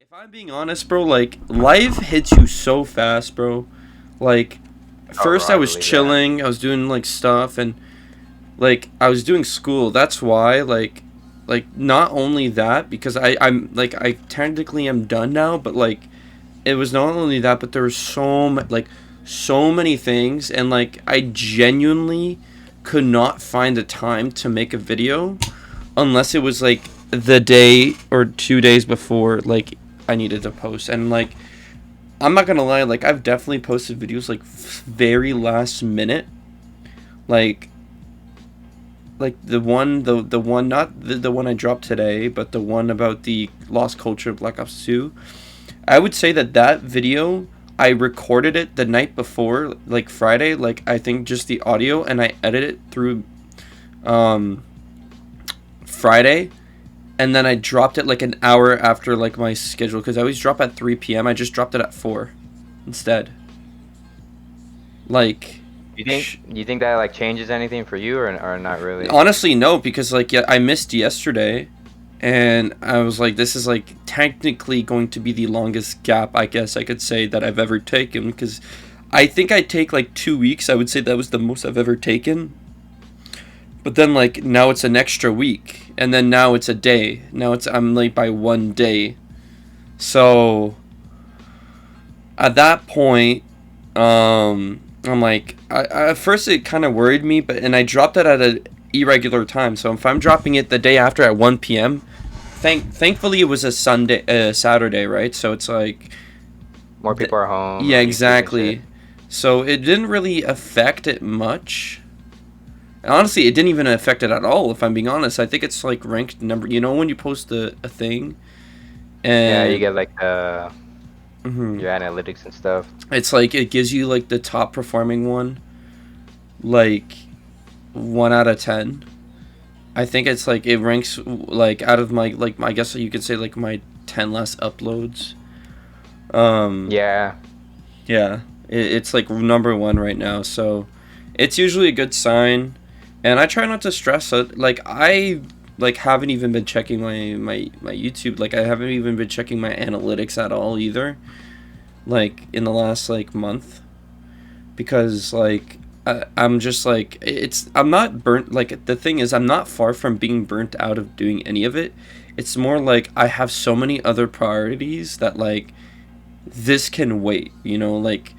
If I'm being honest, bro, like life hits you so fast, bro. Like Oh, bro, first I I was believe that. chilling, I was doing like stuff and like I was doing school. That's why like not only that because I'm like I technically am done now, but like it was not only that, but there was so many things and like I genuinely could not find the time to make a video unless it was like the day or 2 days before like I needed to post. And like I'm not gonna lie, like I've definitely posted videos like very last minute, like the one not the one I dropped today, but the one about the lost culture of Black Ops 2. I would say that video I recorded it the night before, like Friday, like I think just the audio, and I edited it through um Friday, and then I dropped it like an hour after like my schedule because I always drop at 3 p.m. I just dropped it at 4 instead. Like, You think you think that like changes anything for you or not really? honestly, no, because like yeah, I missed yesterday, and I was like, this is like technically going to be the longest gap I guess I could say that I've ever taken because I think I take like 2 weeks. I would say that was the most I've ever taken. But then like now it's an extra week, and then now it's a day. Now it's I'm late by one day. So at that point, I'm like, at first it kind of worried me, but and I dropped it at an irregular time. So if I'm dropping it the day after at 1 p.m., thankfully it was a Saturday, right? So it's like, More people are home yeah, on YouTube and shit. exactly. So it didn't really affect it much. Honestly, it didn't even affect it at all. If I'm being honest, I think it's like ranked number. You know, when you post a thing, Yeah, you and get like mhm, your analytics and stuff. it's like it gives you like the top performing one, like 1 out of 10. I think it's like it ranks like out of my like I guess you could say like my 10 last uploads. Um, Yeah, yeah, it's like number one right now, so it's usually a good sign. And I try not to stress it. Like I like haven't even been checking my YouTube. Like I haven't even been checking my analytics at all either. Like in the last like month because like I'm just like it's I'm not burnt. Like the thing is I'm not far from being burnt out of doing any of it. It's more like I have so many other priorities that like this can wait. You know, like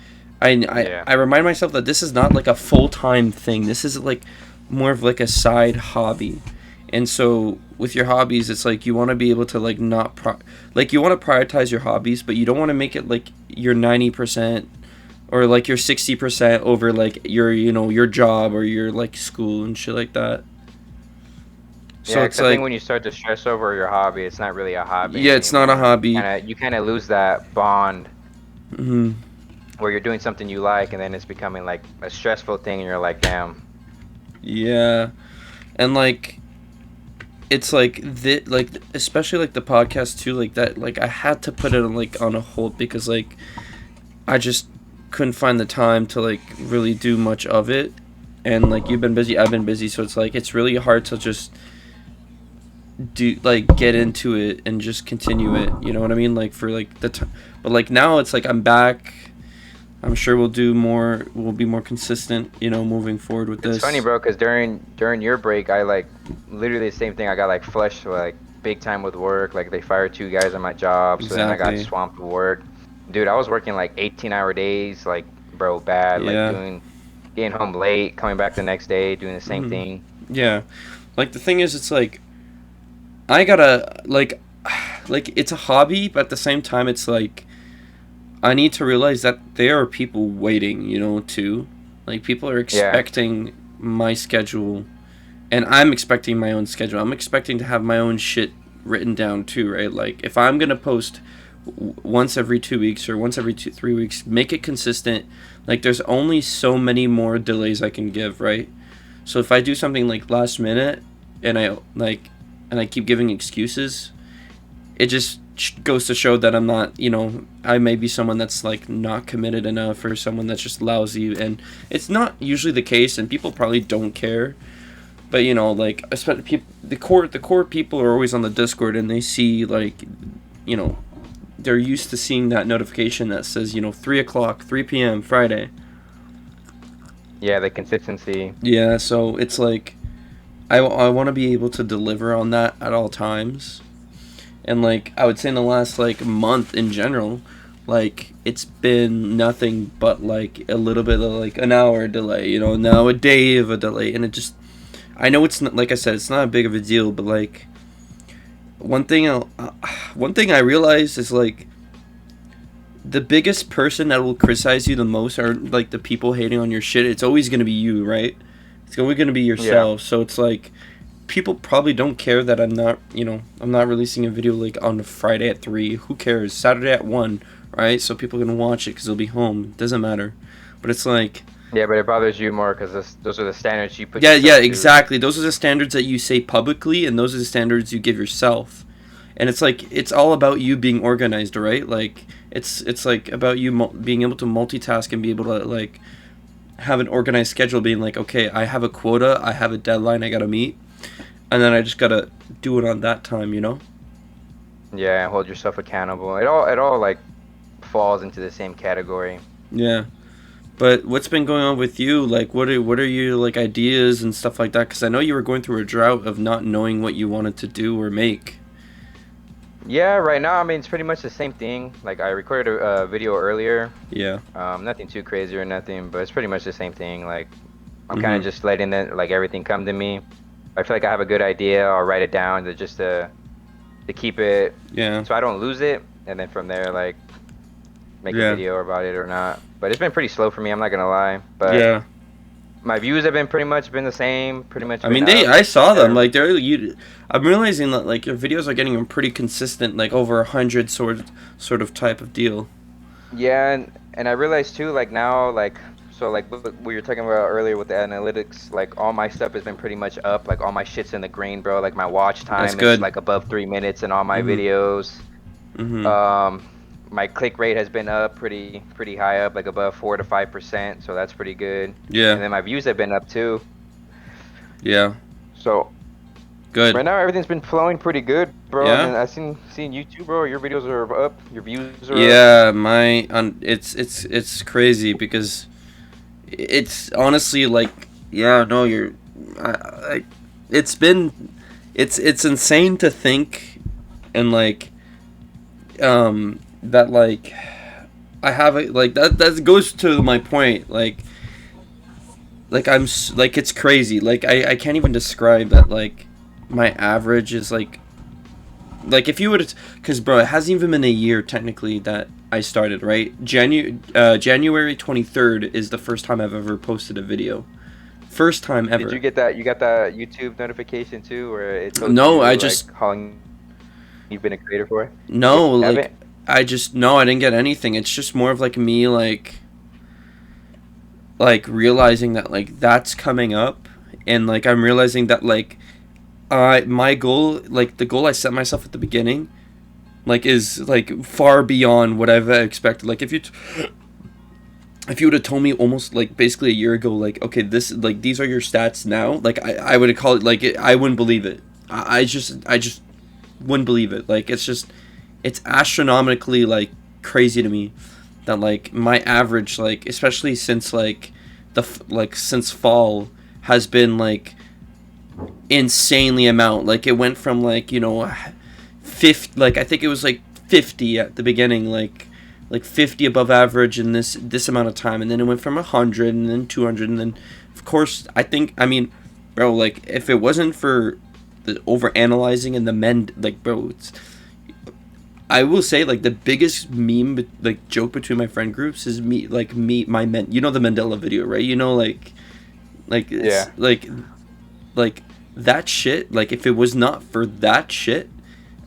yeah, I remind myself that this is not like a full-time thing. This is like more of like a side hobby. And so with your hobbies, it's like you want to be able to like not like you want to prioritize your hobbies, but you don't want to make it like your 90% or like your 60% over like your your job or your like school and shit like that. So yeah. it's Because I think like when you start to stress over your hobby, it's not really a hobby yeah, it's not a anymore. hobby. You kind of lose that bond Hmm. where you're doing something you like, and then it's becoming like a stressful thing, and you're like, damn. Yeah. And like it's like like especially like the podcast too, like that, like I had to put it on like on a hold because like I just couldn't find the time to like really do much of it. And like you've been busy, I've been busy, so it's like it's really hard to just do like get into it and just continue it, you know what I mean, like for like but like now it's like I'm back. I'm sure we'll be more consistent, moving forward with It's funny, this. bro, because during your break, I like literally the same thing. I got like flushed like big time with work. Like they fired two guys on my job, so then I got Exactly. swamped with work. Dude, I was working like 18-hour days, like bro, bad. Like Yeah. getting home late, coming back the next day, doing the same Hmm. thing. Yeah. Like the thing is it's like I gotta like it's a hobby, but at the same time it's like I need to realize that there are people waiting, too. Like people are Yeah, expecting my schedule, and I'm expecting my own schedule. I'm expecting to have my own shit written down too, right? Like if I'm gonna post once every 2 weeks or once every 3 weeks, make it consistent. Like there's only so many more delays I can give, right? So if I do something like last minute, and I keep giving excuses, it just goes to show that I'm not, I may be someone that's like not committed enough or someone that's just lousy, and it's not usually the case, and people probably don't care. But like especially people, the core people are always on the Discord, and they see like, you know they're used to seeing that notification that says, 3 o'clock, 3 p.m. Friday. Yeah, the consistency. Yeah, so it's like I want to be able to deliver on that at all times. And like I would say in the last like month in general, like it's been nothing but like a little bit of like an hour delay, now a day of a delay, and it just, I know it's not, like I said, it's not a big of a deal, but like one thing I realized is like the biggest person that will criticize you the most are like the people hating on your shit. It's always gonna be you, right? It's always gonna be yourself. Yeah. So it's like people probably don't care that I'm not releasing a video like on a Friday at 3. Who cares? Saturday at 1, right? So people are gonna watch it because they'll be home. It doesn't matter. But it's like, Yeah, but it bothers you more because those are the standards you put yeah, yourself to. exactly. Those are the standards that you say publicly, and those are the standards you give yourself. And it's like it's all about you being organized, right? Like it's like about you being able to multitask and be able to like have an organized schedule, being like, okay, I have a quota, I have a deadline I gotta meet, and then I just gotta do it on that time, Yeah, hold yourself accountable. It all like falls into the same category. Yeah. But what's been going on with you? Like, what are your like ideas and stuff like that? Because I know you were going through a drought of not knowing what you wanted to do or make. Yeah, right now, I mean, it's pretty much the same thing. Like, I recorded a video earlier. Yeah. Nothing too crazy or nothing, but it's pretty much the same thing. Like, I'm Mhm. kind of just letting it, like, everything come to me. I feel like I have a good idea. I'll write it down to keep it Yeah. so I don't lose it. And then from there, like, make Yeah. a video about it or not. But it's been pretty slow for me, I'm not gonna lie. But Yeah. my views have been pretty much been the same. Pretty much I been mean, up. I saw them. They're- Like, I'm realizing that like your videos are getting pretty consistent, like over 100 sort of type of deal. Yeah, and I realized too, like now, like so, like what we were talking about earlier with the analytics, like all my stuff has been pretty much up. Like all my shit's in the green, bro. Like my watch That's time good. is like above 3 minutes in all my Mhm. videos. Mhm. My click rate has been up pretty high up, like above 4 to 5%. So that's pretty good. And Yeah. then my views have been up too. Yeah. So Good. right now everything's been flowing pretty good, bro. Yeah? And I seen you too, bro. Your videos are up. Your views are up. Yeah, it's crazy because it's honestly like, yeah, no, I it's been it's insane to think, and like that like I have it like that goes to my point, like like it's crazy, like I can't even describe that, like my average is like if you would, because bro, it hasn't even been a year technically that I started, right? January 23rd is the first time I've ever posted a video. First time ever. Did you get that? You got that YouTube notification too, where it told No, you I like just how long you've been a creator for? no, You like haven't? I just no, I didn't get anything. It's just more of like me like realizing that like that's coming up, and like I'm realizing that like my goal, like the goal I set myself at the beginning, like is like far beyond what I've expected. Like if you would have told me almost like basically a year ago, like, okay, this, like, these are your stats now, like I would have called it, like, I wouldn't believe it. I just wouldn't believe it. Like, it's astronomically like crazy to me that like my average, like, especially since like since fall, has been like insanely amount. Like, it went from like 50, like I think it was like 50 at the beginning, like 50 above average in this amount of time, and then it went from 100, and then 200, and then of course I mean, bro, like if it wasn't for the over analyzing and the men, like, bro, I will say, like, the biggest meme, like, joke between my friend groups is my men, the Mandela video, right? Like it's, Yeah. like that shit, like if it was not for that shit,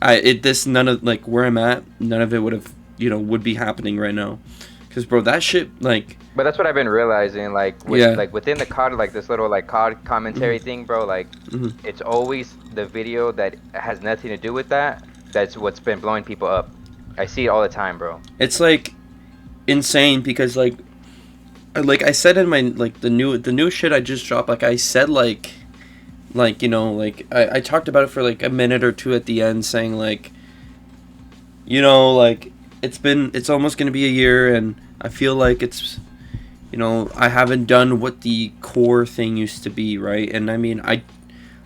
none of, like, where I'm at, none of it would have, would be happening right now. Because, bro, that shit, like... But that's what I've been realizing, like, like within the COD, like this little like COD commentary thing, bro. Like, it's always the video that has nothing to do with that. That's what's been blowing people up. I see it all the time, bro. It's like insane because like I said in my, like, the new shit I just dropped. Like, I said like I talked about it for like a minute or two at the end, saying like, like, it's almost gonna be a year, and I feel like it's, I haven't done what the core thing used to be, right? And I mean,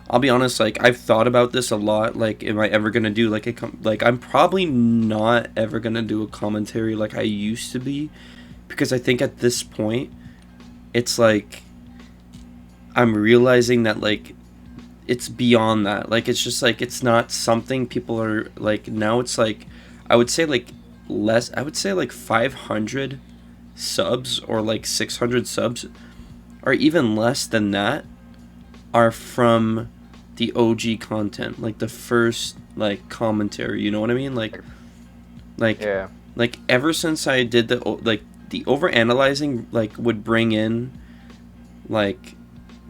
I'll be honest, like I've thought about this a lot. Like, am I ever gonna do like like I'm probably not ever gonna do a commentary like I used to be, because I think at this point, it's like I'm realizing that like it's beyond that. Like it's just like it's not something people are like now. It's like I would say like less. I would say like 500 subs or like 600 subs, or even less than that, are from the OG content, like the first like commentary. You know what I mean? Like Yeah. like ever since I did the over analyzing like would bring in like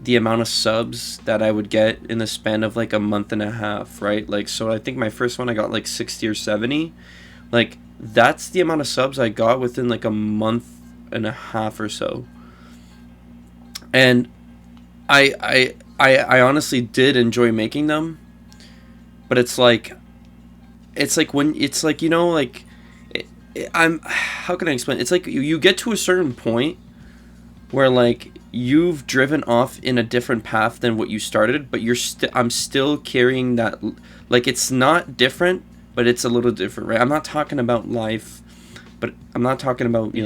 the amount of subs that I would get in the span of like a month and a half, right? Like, so I think my first one I got like 60 or 70. Like, that's the amount of subs I got within like a month and a half or so. And I honestly did enjoy making them, but it's like when it's like, like I'm, how can I explain? It's like you get to a certain point where like you've driven off in a different path than what you started, but I'm still carrying that, like it's not different, but it's a little different, right? I'm not talking about life, but I'm not talking about you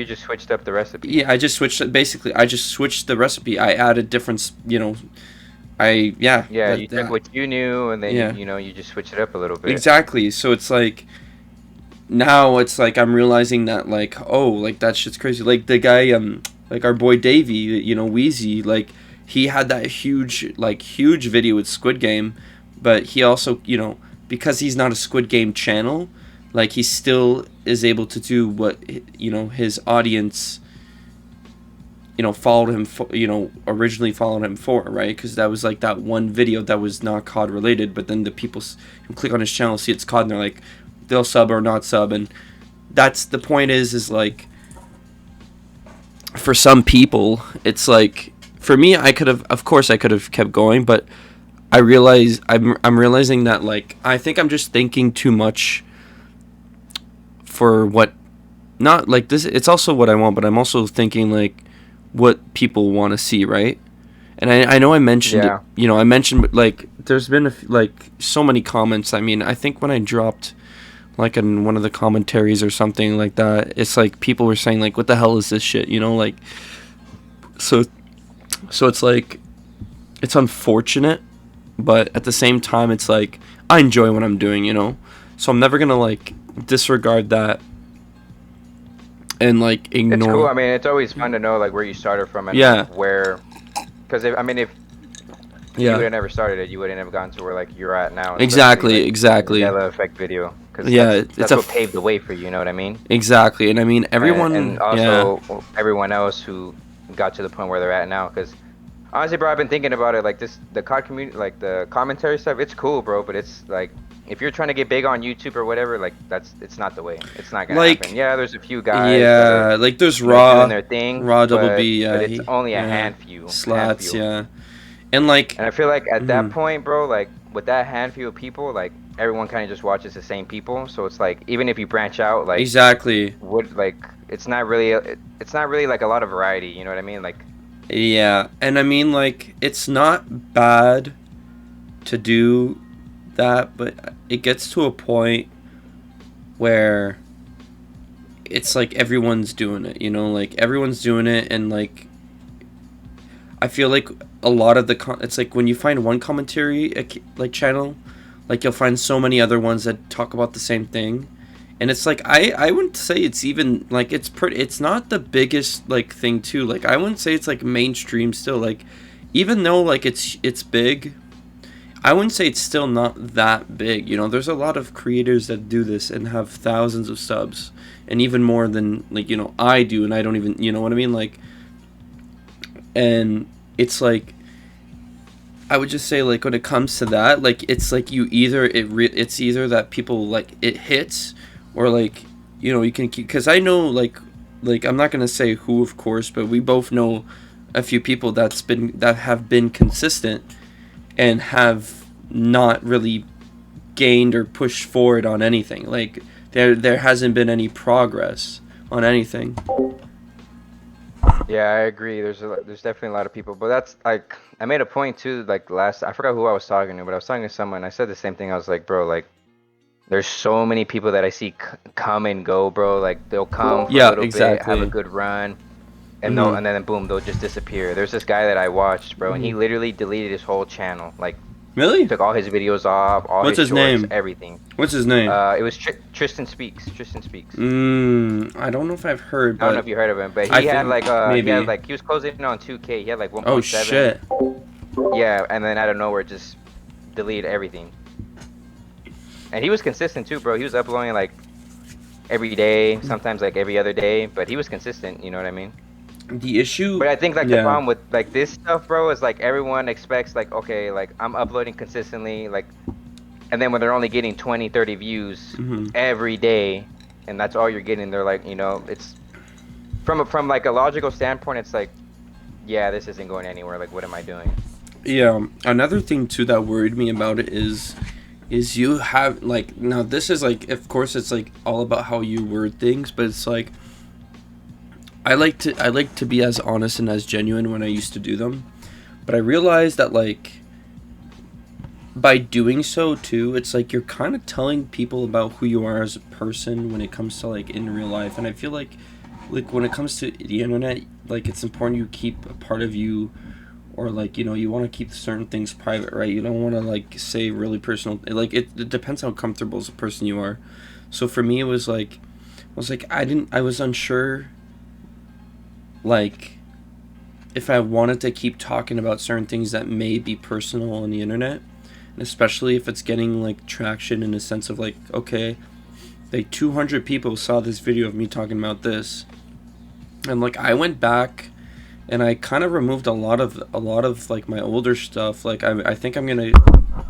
just switched up the recipe. Yeah, I just switched the recipe. I added different, You took what you knew, and then you just switched it up a little bit. Exactly. So it's like now it's like I'm realizing that like, oh, like that shit's crazy. Like the guy like our boy Davey, Wheezy, like he had that huge video with Squid Game, but he also, because he's not a Squid Game channel, like he still is able to do what his audience followed him for, originally followed him for, right? Because that was like that one video that was not COD related, but then the people click on his channel, see it's COD, and they're like, they'll sub or not sub. And that's the point, is like for some people it's like, for me, I could have kept going, but I'm realizing that like I think I'm just thinking too much for what, not like this, it's also what I want, but I'm also thinking like what people want to see, right? And I know I mentioned it, I mentioned like there's been like so many comments. I mean, I think when I dropped like in one of the commentaries or something like that, it's like people were saying like, what the hell is this shit, like, so it's like, it's unfortunate, but at the same time it's like I enjoy what I'm doing, so I'm never gonna like disregard that and like ignore. It's cool. I mean, it's always fun to know like where you started from and where, because if you would have never started it, you wouldn't have gotten to where like you're at now. Exactly. Mandela Effect video. That's what paved the way for you. You know what I mean? Exactly. And I mean everyone, and also everyone else who got to the point where they're at now. Because honestly, bro, I've been thinking about it. Like the COD community, like the commentary stuff. It's cool, bro. But it's like, if you're trying to get big on YouTube or whatever, like it's not the way. It's not gonna happen. Yeah, there's a few guys. Yeah, like there's Raw doing their thing. Raw Double B. Yeah, but it's only a handful. Slats. Yeah, and I feel like at that point, bro, like with that handful of people, like everyone kind of just watches the same people. So it's like, even if you branch out, like exactly, it's not really like a lot of variety. You know what I mean? Like, yeah, and I mean like it's not bad to do that, but it gets to a point where it's like everyone's doing it, like everyone's doing it, and like I feel like a lot of it's like when you find one commentary like channel, like you'll find so many other ones that talk about the same thing, and it's like I wouldn't say it's even like it's not the biggest like thing too, like I wouldn't say it's like mainstream still, like even though like it's big, I wouldn't say it's still not that big. There's a lot of creators that do this and have thousands of subs, and even more than like I do, and I don't even, you know what I mean, like. And it's like, I would just say like when it comes to that, like it's like it's either that people like it hits, or like you can keep, because I know like I'm not gonna say who, of course, but we both know a few people that have been consistent and have not really gained or pushed forward on anything. Like there hasn't been any progress on anything. Yeah, I agree. There's definitely a lot of people, but that's like I made a point too. Like last, I forgot who I was talking to, but I was talking to someone. I said the same thing. I was like, bro, like there's so many people that I see come and go, bro. Like they'll come for a little bit, have a good run, and and then boom, they'll just disappear. There's this guy that I watched, bro, and he literally deleted his whole channel. Like, really? Took all his videos off, all What's his shorts, name? everything. What's his name? It was Tristan Speaks. Tristan Speaks. I don't know if I've heard. But I don't know if you heard of him, but he had like he was closing in on 2K. He had like 1.7. Oh shit. Yeah, and then out of nowhere, just deleted everything. And he was consistent too, bro. He was uploading like every day, sometimes like every other day, but he was consistent. You know what I mean? The issue. But I think like the problem with like this stuff, bro, is like everyone expects like, okay, like I'm uploading consistently, like, and then when they're only getting 20, 30 views every day, and that's all you're getting, they're like, you know, it's from like a logical standpoint, it's like, yeah, this isn't going anywhere. Like, what am I doing? Yeah. Another thing too that worried me about it is you have like, now this is like, of course it's like all about how you word things, but it's like I like to be as honest and as genuine when I used to do them, but I realized that like by doing so too, it's like you're kind of telling people about who you are as a person when it comes to like in real life. And I feel like when it comes to the internet, like it's important you keep a part of you, or like, you know, you want to keep certain things private, right? You don't want to like say really personal, like it depends how comfortable as a person you are. So for me it was like I was unsure like if I wanted to keep talking about certain things that may be personal on the internet, and especially if it's getting like traction in a sense of like, okay, like 200 people saw this video of me talking about this, and like I went back and I kind of removed a lot of like my older stuff. Like I think I'm gonna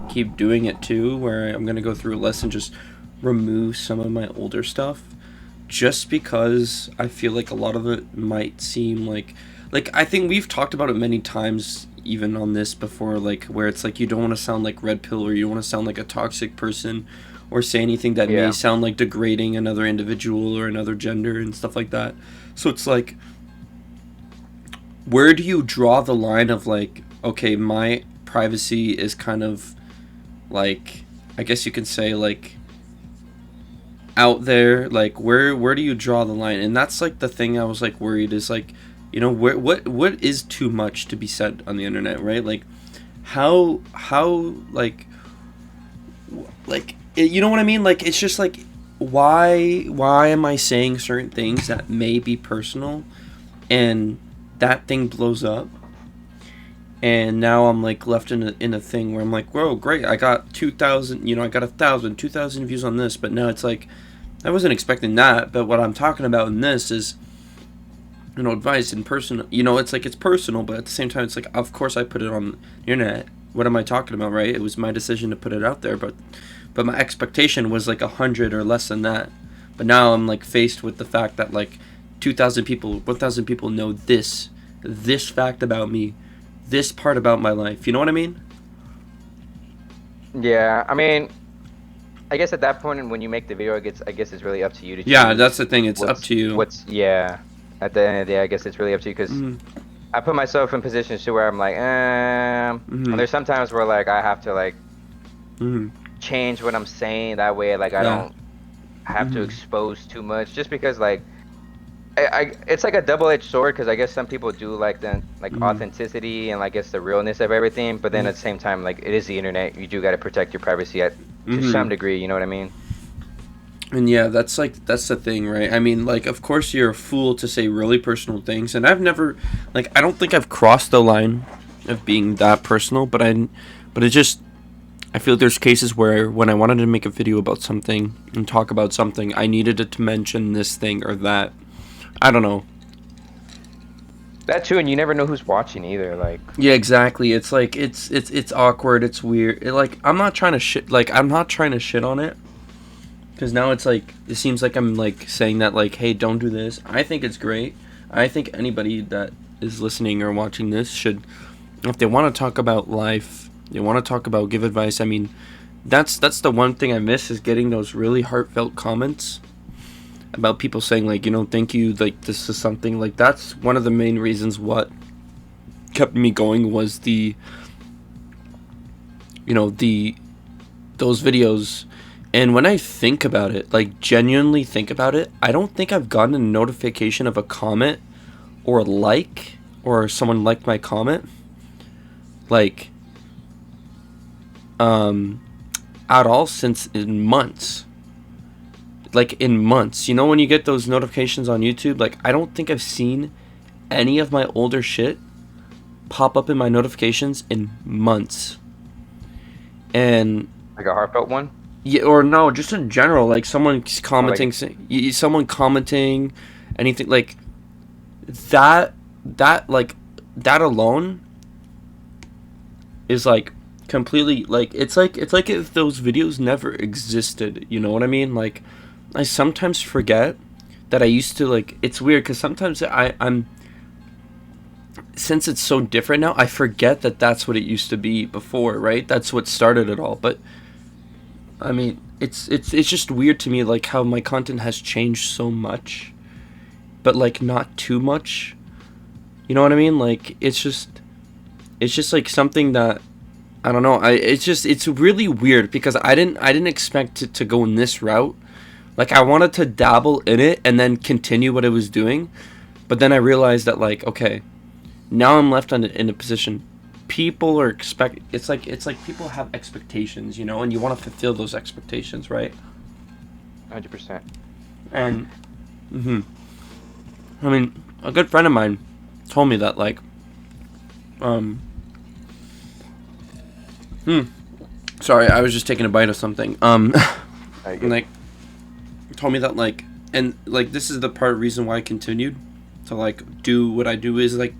keep doing it too, where I'm gonna go through a list and just remove some of my older stuff, just because I feel like a lot of it might seem like I think we've talked about it many times even on this before, like where it's like you don't want to sound like red pill, or you don't want to sound like a toxic person, or say anything that may sound like degrading another individual or another gender and stuff like that. So it's like, where do you draw the line of like, okay, my privacy is kind of like, I guess you could say like out there, like where do you draw the line? And that's like the thing I was like worried is like, you know, what is too much to be said on the internet, right? Like how like you know what I mean? Like it's just like, why am I saying certain things that may be personal, and that thing blows up, and now I'm like left in a thing where I'm like, whoa, great, I got 2,000, you know, I got 1,000, 2,000 views on this, but now it's like I wasn't expecting that. But what I'm talking about in this is, you know, advice and personal, you know, it's like it's personal, but at the same time it's like, of course I put it on the internet. What am I talking about, right? It was my decision to put it out there, but my expectation was like 100 or less than that. But now I'm like faced with the fact that like 2,000 people, 1,000 people know this fact about me, this part about my life. You know what I mean? Yeah, I mean, I guess at that point when you make the video, I guess it's really up to you to choose. Yeah, that's the thing. It's up to you. At the end of the day, I guess it's really up to you, because I put myself in positions to where I'm like, and there's sometimes where like I have to like change what I'm saying, that way like I don't have to expose too much, just because like it's like a double-edged sword, because I guess some people do like the authenticity and I guess the realness of everything, but then at the same time, like, it is the internet, you do got to protect your privacy to some degree, you know what I mean? And yeah, that's the thing, right? I mean, like, of course you're a fool to say really personal things, and I've never, like, I don't think I've crossed the line of being that personal, but it just, I feel there's cases where when I wanted to make a video about something and talk about something, I needed to mention this thing or that. I don't know. That too, and you never know who's watching either. Like, yeah, exactly. It's like it's awkward. It's weird. I'm not trying to shit. Like, I'm not trying to shit on it, because now it's like it seems like I'm like saying that like, hey, don't do this. I think it's great. I think anybody that is listening or watching this should, if they want to talk about life, they want to talk about, give advice. I mean, that's the one thing I miss, is getting those really heartfelt comments. about people saying like, you know, thank you, like this is something like, that's one of the main reasons what kept me going was the, you know, those videos. And when I think about it, like genuinely think about it, I don't think I've gotten a notification of a comment or a like, or someone liked my comment, like at all since in months. Like in months. You know when you get those notifications on YouTube, like I don't think I've seen any of my older shit pop up in my notifications in months. And like a heartfelt one? Yeah, or no, just in general, like someone commenting, someone commenting, anything like that. Like that alone is like completely like it's like if those videos never existed. You know what I mean? Like I sometimes forget that I used to like. It's weird because sometimes I'm since it's so different now, I forget that that's what it used to be before, right? That's what started it all, but. I mean, it's just weird to me, like, how my content has changed so much, but, like, not too much. You know what I mean? Like, it's just, like, something that, I don't know, it's really weird, because I didn't expect it to go in this route. Like, I wanted to dabble in it, and then continue what I was doing, but then I realized that, like, okay, now I'm left in a position. People are it's like people have expectations, you know, and you want to fulfill those expectations, right? 100%. And I mean, a good friend of mine told me that, like, sorry, I was just taking a bite of something. Like, told me that, like, and like this is the reason why I continued to like do what I do is like.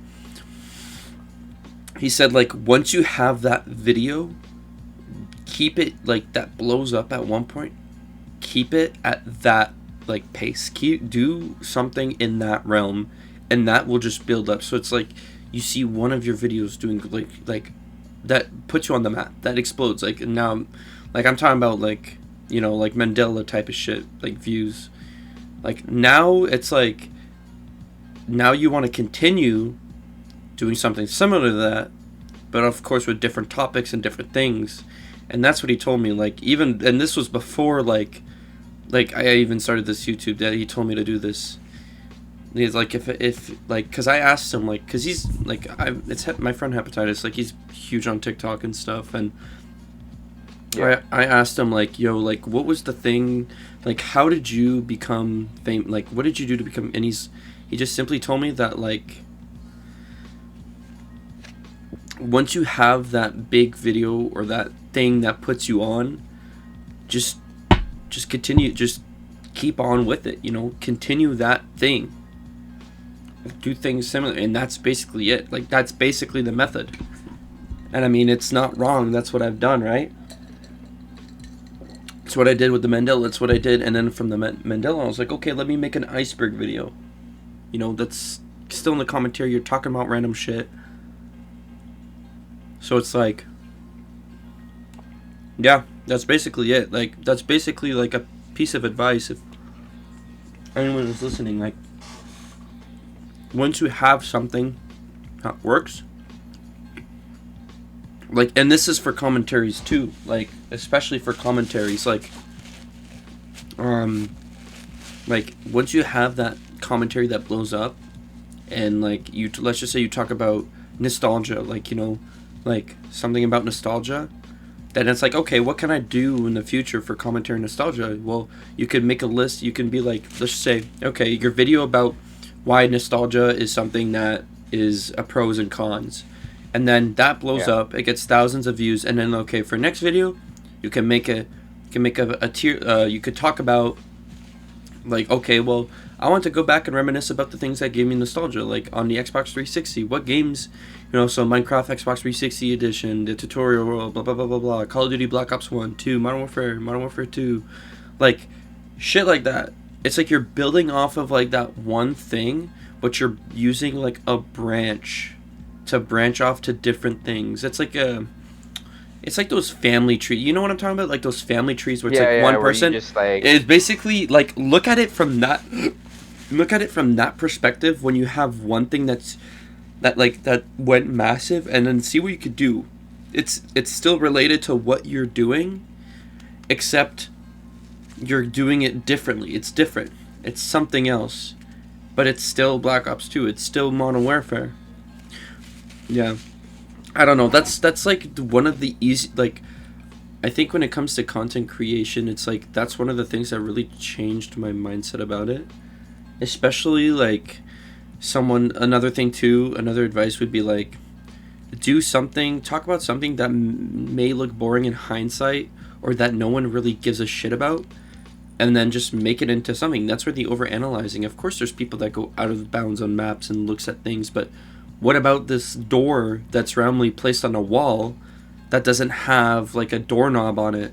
He said, like, once you have that video, keep it, like, that blows up at one point, keep it at that, like, pace. Do something in that realm, and that will just build up. So it's like, you see one of your videos doing, like that puts you on the map, that explodes. Like, and now, like, I'm talking about, like, you know, like, Mandela type of shit, like, views. Like, now, it's like, now you want to continue doing something similar to that, but of course with different topics and different things. And that's what he told me, like, even, and this was before, like I even started this YouTube, that he told me to do this. He's like, if like, because I asked him, like, because he's, like, it's my friend Hepatitis, like, he's huge on TikTok and stuff, and yeah. I asked him, like, yo, like, what was the thing, like, how did you become famous, like, what did you do to become, and he just simply told me that, like, once you have that big video or that thing that puts you on, just continue, just keep on with it, you know, continue that thing, do things similar, and that's basically it. Like, that's basically the method. And I mean, it's not wrong, that's what I've done, right? It's what I did with the Mandela, it's what I did, and then from the Mandela, I was like, okay, let me make an iceberg video. You know, that's still in the commentary, you're talking about random shit. So it's like, yeah, that's basically it. Like, that's basically like a piece of advice if anyone is listening. Like, once you have something that works, like, and this is for commentaries too, like, especially for commentaries, like, once you have that commentary that blows up, and like, let's just say you talk about nostalgia, like, you know, like, something about nostalgia, then it's like, okay, what can I do in the future for commentary nostalgia? Well, you could make a list. You can be like, let's say, okay, your video about why nostalgia is something that is a pros and cons, and then that blows up, it gets thousands of views, and then, okay, for next video, you can make a tier, you could talk about, like, okay, well, I want to go back and reminisce about the things that gave me nostalgia, like on the Xbox 360, what games, you know, so Minecraft Xbox 360 edition, the tutorial world, blah, blah, blah, blah, blah, Call of Duty Black Ops 1, 2, Modern Warfare 2, like, shit like that. It's like you're building off of, like, that one thing, but you're using, like, a branch to branch off to different things. It's like it's like those family trees. You know what I'm talking about? Like those family trees where it's Yeah, like yeah, one where you person. just, like- It's basically like look at it from that perspective when you have one thing that went massive, and then see what you could do. It's still related to what you're doing, except you're doing it differently. It's different. It's something else. But it's still Black Ops 2. It's still Modern Warfare. Yeah. I don't know. That's like one of the easy, like, I think when it comes to content creation, it's like that's one of the things that really changed my mindset about it. Especially like another thing too, another advice would be like talk about something that may look boring in hindsight or that no one really gives a shit about, and then just make it into something. That's where the overanalyzing. Of course, there's people that go out of bounds on maps and looks at things, but what about this door that's randomly placed on a wall that doesn't have like a doorknob on it,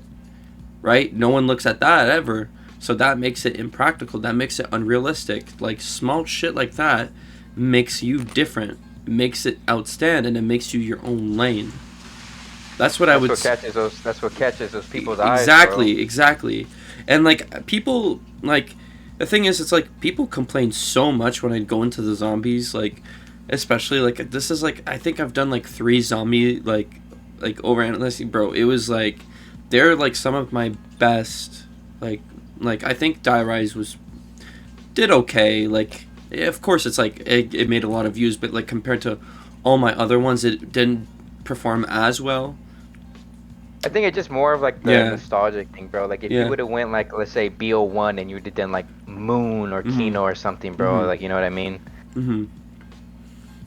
right? No one looks at that ever. So that makes it impractical. That makes it unrealistic. Like small shit like that makes you different, makes it outstand, and it makes you your own lane. That's what I would. That's what catches those people's eyes. Exactly. And like people, like the thing is, it's like people complain so much when I go into the zombies, like especially like this is like I think I've done like 3 zombie like overanalyzing, bro. It was like they're like some of my best. Like I think Die Rise did okay. Like of course it's like it made a lot of views, but like compared to all my other ones, it didn't perform as well. I think it's just more of like the nostalgic thing, bro. Like if you would have went like, let's say BO1 and you did then like Moon or Kino or something, bro. Like, you know what I mean?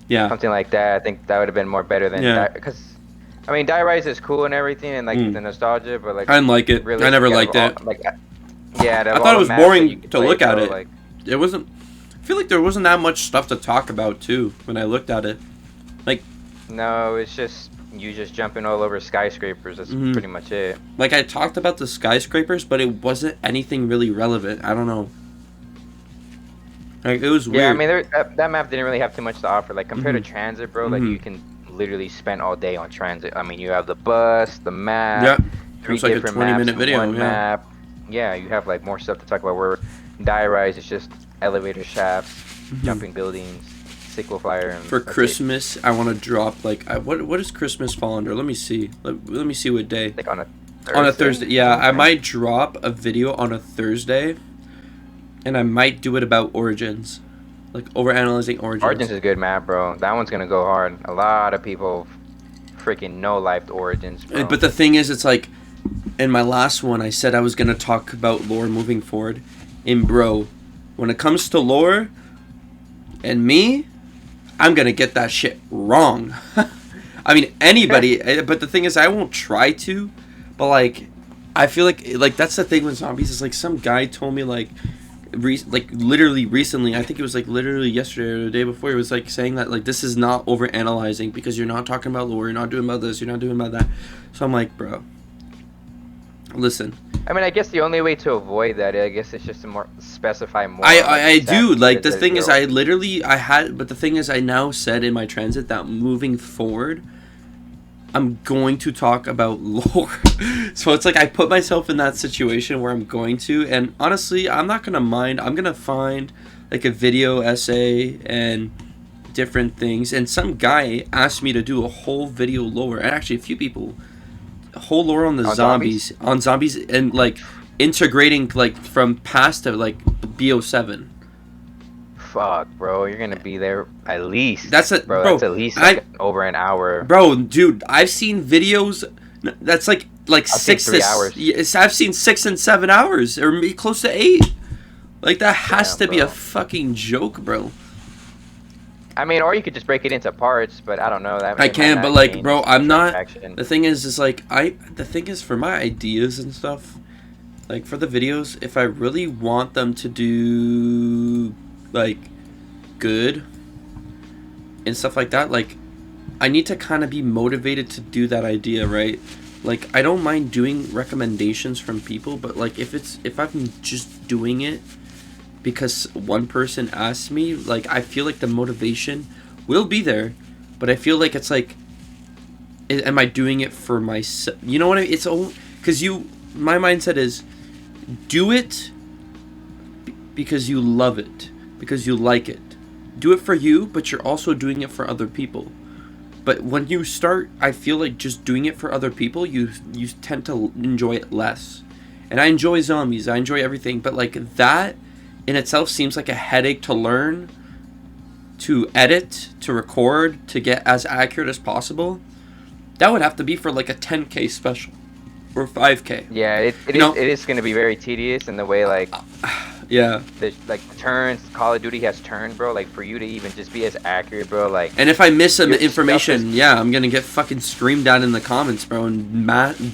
Yeah. Something like that. I think that would have been more better than because I mean, Die Rise is cool and everything, and like the nostalgia, but like I didn't like it. Really, I never liked it. Like, yeah, I thought it was boring to look at it. Like, it wasn't. I feel like there wasn't that much stuff to talk about too when I looked at it. Like, no, it's just you just jumping all over skyscrapers. That's pretty much it. Like I talked about the skyscrapers, but it wasn't anything really relevant. I don't know. Like it was weird. Yeah, I mean, that map didn't really have too much to offer. Like compared to Transit, bro, like you can literally spend all day on Transit. I mean, you have the bus, the map. Yeah. 3 it's like different a 20-minute maps, video. one map. Yeah, you have like more stuff to talk about. Where Die Rise is just elevator shafts, jumping buildings, sequel flyer. And for Christmas, I want to drop like what does Christmas fall under? Let me see. Let me see what day. Like on a Thursday? On a Thursday. Yeah, I might drop a video on a Thursday, and I might do it about Origins, like overanalyzing Origins. Origins is a good map, bro. That one's gonna go hard. A lot of people freaking no-lifed Origins, bro. But the thing is, it's like in my last one, I said I was gonna talk about lore moving forward. And bro, when it comes to lore, and me, I'm gonna get that shit wrong. I mean, anybody. But the thing is, I won't try to. But like, I feel like that's the thing with zombies. Is like some guy told me like literally recently. I think it was like literally yesterday or the day before. It was like saying that like this is not over analyzing because you're not talking about lore. You're not doing about this. You're not doing about that. So I'm like, bro. Listen. I mean, I guess the only way to avoid that, I guess, is just to more specify more. I do like the thing is but the thing is I now said in my Transit that moving forward, I'm going to talk about lore. So it's like I put myself in that situation where I'm going to, and honestly, I'm not gonna mind. I'm gonna find like a video essay and different things. And some guy asked me to do a whole video lore, and actually a few people. Whole lore on zombies and like integrating like from past to like BO7. Fuck, bro, you're gonna be there at least. That's at least like over an hour. Bro, dude, I've seen videos that's like 3 hours. Yes, I've seen 6 and 7 hours or maybe close to 8. Like that has to be a fucking joke, bro. I mean, or you could just break it into parts, but I don't know. I can, but like, bro, I'm not. The thing is like the thing is for my ideas and stuff, like for the videos, if I really want them to do like good and stuff like that, like I need to kind of be motivated to do that idea, right? Like I don't mind doing recommendations from people, but like if I'm just doing it because one person asked me, like I feel like the motivation will be there, but I feel like it's like am I doing it for myself? You know what I mean? It's all because my mindset is do it because you love it, because you like it. Do it for you, but you're also doing it for other people. But when you start, I feel like just doing it for other people, you tend to enjoy it less. And I enjoy zombies, I enjoy everything, but like that in itself seems like a headache to learn, to edit, to record, to get as accurate as possible. That would have to be for like a 10K special or 5K. Yeah, it is going to be very tedious in the way like yeah. The turns, Call of Duty has turned, bro. Like for you to even just be as accurate, bro. Like, and if I miss some information, yeah, I'm gonna get fucking screamed at in the comments, bro, and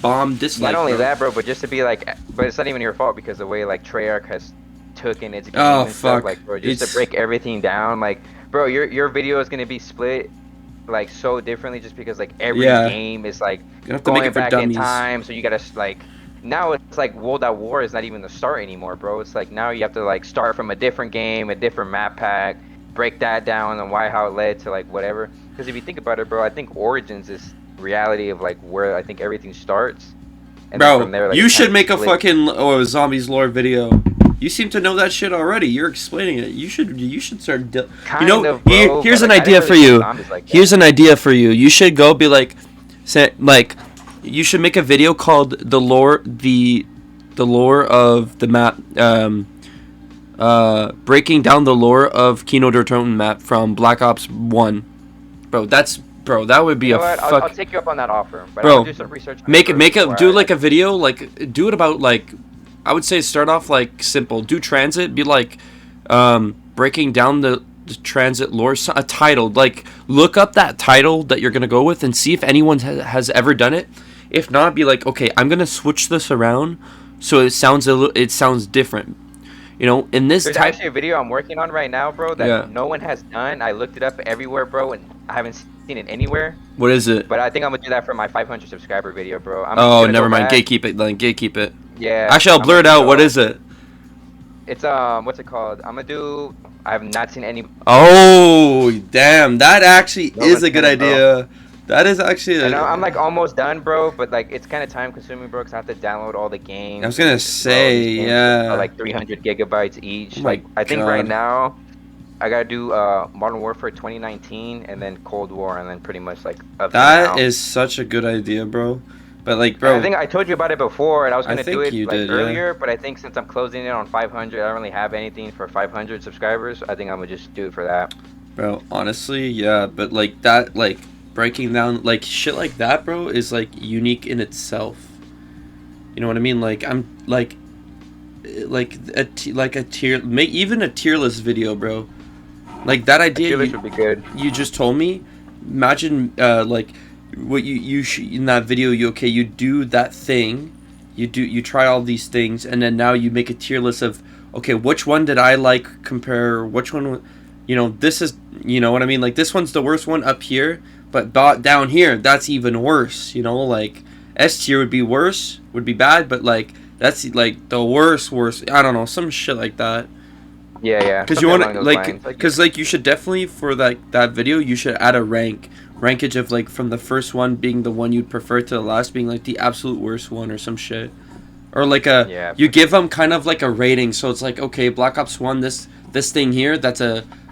bomb dislike. Not only bro. that, bro, but just to be like, but it's not even your fault because the way like Treyarch has taken its game and fuck, stuff, like, bro, just to break everything down, like, bro, your video is gonna be split like so differently just because like every game is like going back in time, so you gotta like. Now it's like World at War is not even the start anymore, bro. It's like now you have to like start from a different game, a different map pack, break that down and why how it led to like whatever. Because if you think about it, bro, I think Origins is reality of like where I think everything starts. And bro, from there, like, you should make a fucking zombies lore video. You seem to know that shit already. You're explaining it. You should start. Here's an idea for you. Here's an idea for you. You should go be like, you should make a video called the lore of the map, breaking down the lore of Kino der Toten map from Black Ops 1. Bro, that would be I'll take you up on that offer. But bro, I'll do some research. Do like a video, like do it about like, I would say start off like simple. Do transit, be like, breaking down the transit lore, a title, like look up that title that you're gonna go with and see if anyone has ever done it. If not, be like, okay, I'm gonna switch this around so it sounds different. You know, in this There's actually a video I'm working on right now, bro, that no one has done. I looked it up everywhere, bro, and I haven't seen it anywhere. What is it? But I think I'm gonna do that for my 500 subscriber video, bro. Never mind. Gatekeep it, then. Gatekeep it. Yeah. Actually, I'll blur it out. What is it? It's what's it called? I have not seen any. Oh, damn! That actually is a good idea. Bro. That is actually. I'm like almost done, bro. But like it's kind of time consuming, bro. Cause I have to download all the games. I was gonna say, yeah. Like 300 gigabytes each. I think right now, I gotta do Modern Warfare 2019 and then Cold War and then pretty much like up that is such a good idea, bro. But like, bro, I think I told you about it before, and I was gonna do it earlier. Yeah. But I think since I'm closing in on 500, I don't really have anything for 500 subscribers. I think I'm gonna just do it for that. Bro, honestly, yeah. But like that, like breaking down like shit like that, bro, is like unique in itself. You know what I mean? Like I'm like a tier, make even a tier list video, bro. Like that idea. Tier list would be good. You just told me. Imagine like. What you in that video, you do that thing, you try all these things, and then now you make a tier list of, okay, which one did I like, compare which one, this is, you know what I mean, like this one's the worst one up here, but down here that's even worse, like S tier would be worse, would be bad, but like that's like the worst, I don't know, some shit like that. Yeah, because you want to like, because like you should definitely for that video you should add a rankage of like from the first one being the one you'd prefer to the last being like the absolute worst one or some shit, or like you give them kind of like a rating, so it's like, okay, Black Ops 1, this thing here,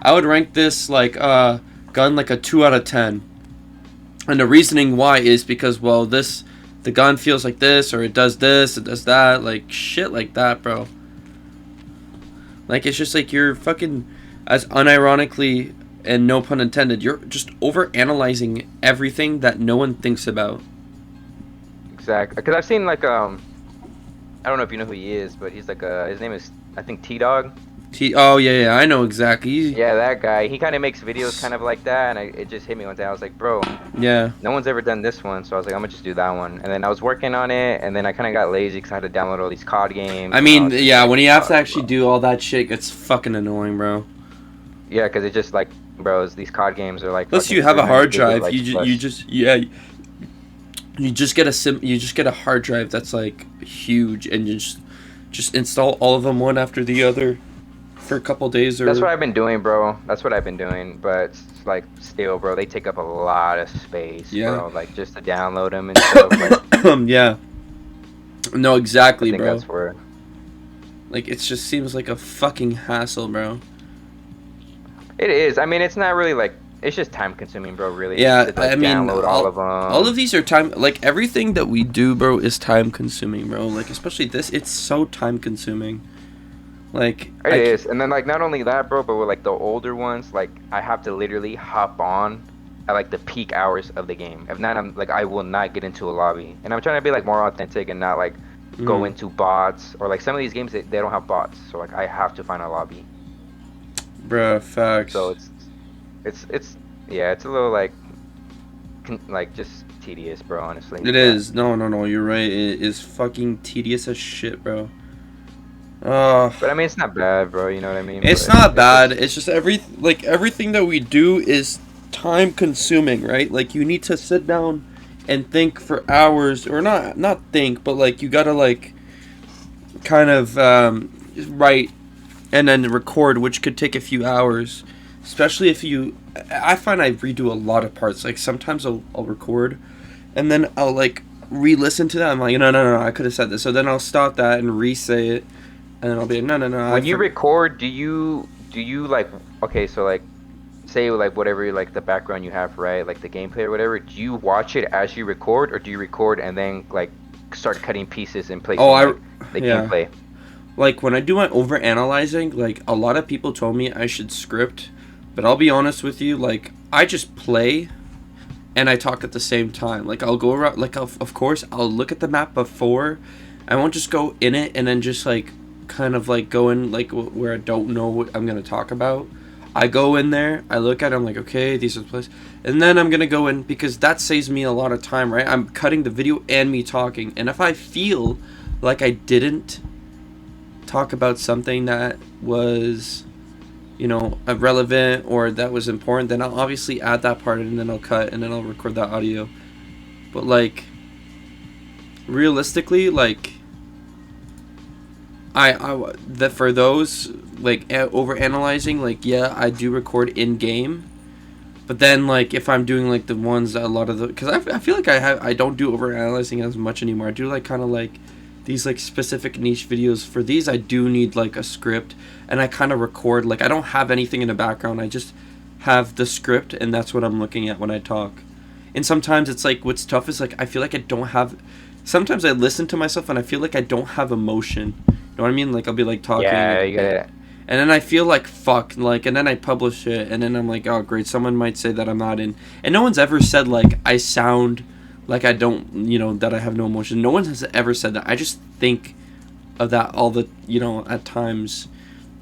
I would rank this like gun like a 2 out of 10, and the reasoning why is because, well, the gun feels like this, or it does that, like shit like that, bro. Like it's just like you're fucking, as unironically and no pun intended, you're just over analyzing everything that no one thinks about. Exactly, because I've seen like I don't know if you know who he is, but he's like his name is, I think, T-Dog. Oh yeah, I know exactly. Yeah, that guy. He kind of makes videos kind of like that, and it just hit me one day. I was like, bro, yeah, no one's ever done this one, so I was like, I'm gonna just do that one. And then I was working on it, and then I kind of got lazy because I had to download all these COD games. I mean, yeah, when you have to actually do all that shit, it's fucking annoying, bro. Yeah, because it just like, bro, these COD games are like. Unless you have a hard drive, you just get a hard drive that's like huge, and you just install all of them one after the other for a couple days or. That's what I've been doing, bro. That's what I've been doing. But it's like still, bro, they take up a lot of space, bro. Like just to download them and stuff. Like, yeah. No, exactly, I think bro. That's where. Like it just seems like a fucking hassle, bro. It is. I mean, it's not really like. It's just time consuming, bro, really. Yeah, to, like, I mean, download all of them. All of these are time, like, everything that we do, bro, is time consuming, bro. Like, especially this, it's so time consuming. Like, it is. And then, like, not only that, bro, but with, like, the older ones, like, I have to literally hop on at, like, the peak hours of the game. If not, I'm, like, I will not get into a lobby. And I'm trying to be, like, more authentic and not, like, go into bots. Or, like, some of these games, they don't have bots. So, like, I have to find a lobby. Bruh, facts. So, it's yeah, it's a little like just tedious, bro, honestly. It is. No, you're right. It is fucking tedious as shit, bro. But I mean, it's not bad, bro, you know what I mean? It's not bad. It's just everything that we do is time consuming, right? Like you need to sit down and think for hours, or not think, but like you gotta like kind of write and then record, which could take a few hours. Especially if I find I redo a lot of parts. Like sometimes I'll record, and then I'll like re-listen to that. I'm like, no, I could have said this. So then I'll stop that and re-say it, and then I'll be like, no. When you record, do you like, okay, so like, say like whatever like the background you have, right, like the gameplay or whatever. Do you watch it as you record, or do you record and then like start cutting pieces and placing the gameplay? Like when I do my over analyzing, like a lot of people told me I should script. But I'll be honest with you, like, I just play and I talk at the same time. Like, I'll go around, like, of course, I'll look at the map before. I won't just go in it and then just, like, kind of, like, go in, like, where I don't know what I'm going to talk about. I go in there, I look at it, I'm like, okay, these are the places. And then I'm going to go in, because that saves me a lot of time, right? I'm cutting the video and me talking. And if I feel like I didn't talk about something that was, you know, relevant or that was important, then I'll obviously add that part and then I'll cut and then I'll record that audio. But like realistically, like that for those like over analyzing, like yeah, I do record in game. But then like if I'm doing like the ones that a lot of the, because I feel like I don't do over analyzing as much anymore. I do like kind of like these like specific niche videos. For these I do need like a script, and I kind of record, like I don't have anything in the background, I just have the script and that's what I'm looking at when I talk. And sometimes it's like what's tough is like I feel like I don't have, sometimes I listen to myself and I feel like I don't have emotion, you know what I mean? Like I'll be like talking, yeah, you got it. And then I feel like fuck, like, and then I publish it and then I'm like, oh great, someone might say that I'm not in, and no one's ever said like I sound like I don't, you know, that I have no emotion. No one has ever said that. I just think of that all the, you know, at times.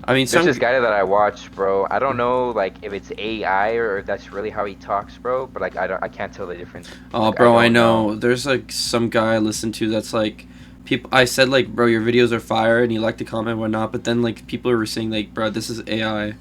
I mean, there's this guy that I watch, bro. I don't know, like, if it's AI or if that's really how he talks, bro. But like, I can't tell the difference. Oh, like, bro, I know. There's like some guy I listen to that's like, people. I said like, bro, your videos are fire, and you like to comment and whatnot. But then like people are saying like, bro, this is AI.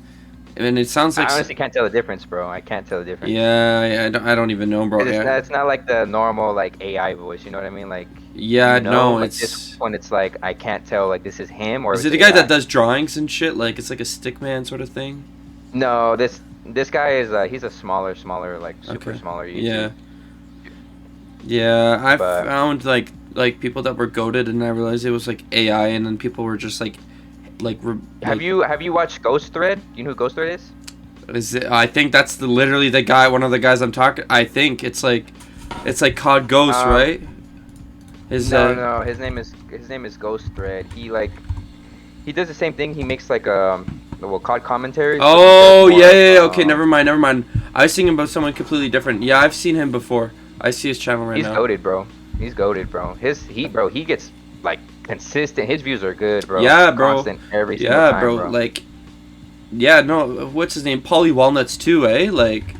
And it sounds like, I honestly can't tell the difference, bro. I can't tell the difference. Yeah, I don't even know, bro. It's not like the normal like AI voice. You know what I mean? Like, yeah, you know, no, like it's this one. It's like I can't tell like this is him or is it the guy that does drawings and shit? Like it's like a stickman sort of thing. No, this guy is he's a smaller like super smaller YouTube. Yeah, I found like people that were goated, and I realized it was like AI, and then people were just like. Have you watched Ghost Thread? Do you know who Ghost Thread is? Is it? I think that's literally the guy. One of the guys I'm talking. I think it's like COD Ghost, right? No. His name is Ghost Thread. He does the same thing. He makes like COD commentaries. Oh yeah. Okay, never mind. I was thinking about someone completely different. Yeah, I've seen him before. I see his channel right now. He's goated, bro. He gets like consistent. His views are good, bro. Yeah, bro. Constant every single time, bro. Like, yeah, no. What's his name? Polly Walnuts too, eh? Like,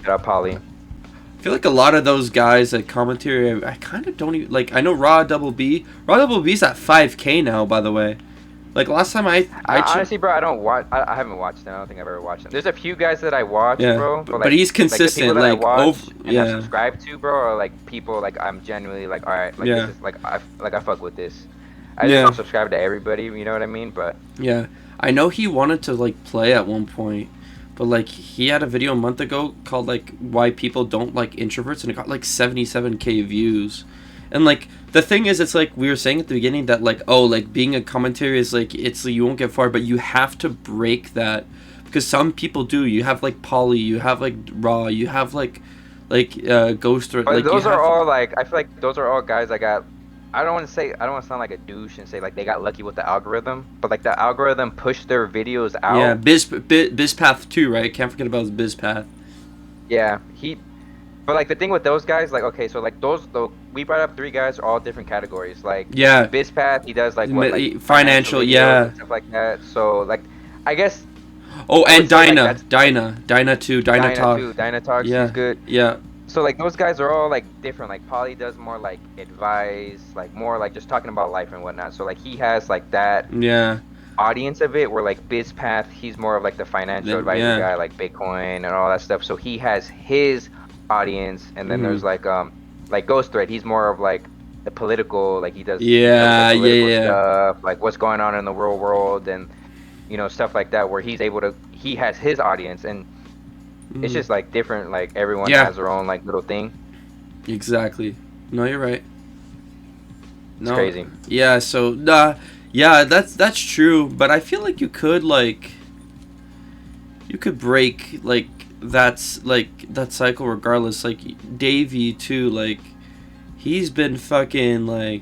shout out Polly. I feel like a lot of those guys that commentary, I kind of don't even like. I know Raw Double B. Raw Double B's at 5K now, by the way. Like last time I honestly, bro, I don't watch. I haven't watched them. I don't think I've ever watched them. There's a few guys that I watch, bro. But he's consistent. Like I subscribe to, bro, or like people like I'm genuinely like, all right, like this is like I fuck with this. I just don't subscribe to everybody. You know what I mean? But yeah, I know he wanted to like play at one point, but like he had a video a month ago called like why people don't like introverts, and it got like 77K views. And like the thing is, it's like we were saying at the beginning that like, oh, like being a commentary is like, it's like, you won't get far, but you have to break that, because some people do. You have like Polly, you have like Raw, you have like Ghost, or But like those are all like, I feel like those are all guys that got. I don't want to say, I don't want to sound like a douche and say like they got lucky with the algorithm, but like the algorithm pushed their videos out. Yeah, Bizpath too, right? Can't forget about Bizpath. Yeah, but like the thing with those guys, like okay, so like we brought up 3 guys, all different categories. Like Yeah, Bizpath, he does like what, like financial, videos yeah, and stuff like that. So like, I guess. Oh, and Dinah too, Dinah Talk. Dinah Talks, Yeah, she's good. yeah. So like those guys are all like different. Like Polly does more like advice, like more like just talking about life and whatnot. So like he has like that audience of it, where like Bizpath, he's more of like the financial advisor guy, like Bitcoin and all that stuff. So he has his audience, and then there's like Ghost Thread. He's more of like the political, like he does stuff, like what's going on in the real world, and you know, stuff like that, where he has his audience, and it's just like different, like everyone has their own like little thing. Exactly. No, you're right. It's crazy. Yeah, so yeah, that's true, but I feel like you could break like that cycle regardless. Like Davey too, like he's been fucking like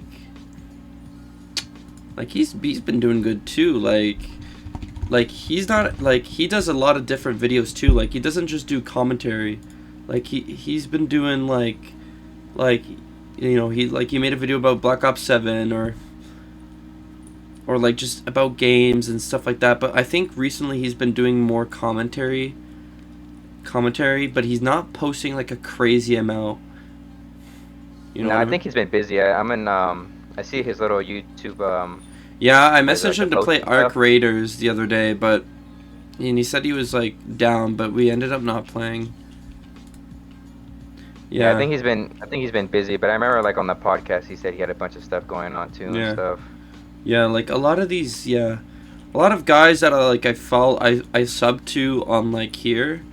he's been doing good too, like he's not like, he does a lot of different videos too. Like he doesn't just do commentary. Like he's been doing like you know, he made a video about Black Ops 7 or like just about games and stuff like that. But I think recently he's been doing more commentary, but he's not posting like a crazy amount. You know, no, I think he's been busy. I see his little YouTube yeah, I messaged him to play Arc Raiders the other day, and he said he was like down, but we ended up not playing. Yeah, I think he's been busy, but I remember like on the podcast he said he had a bunch of stuff going on too and stuff. Yeah, like a lot of these, a lot of guys that I sub to on like here,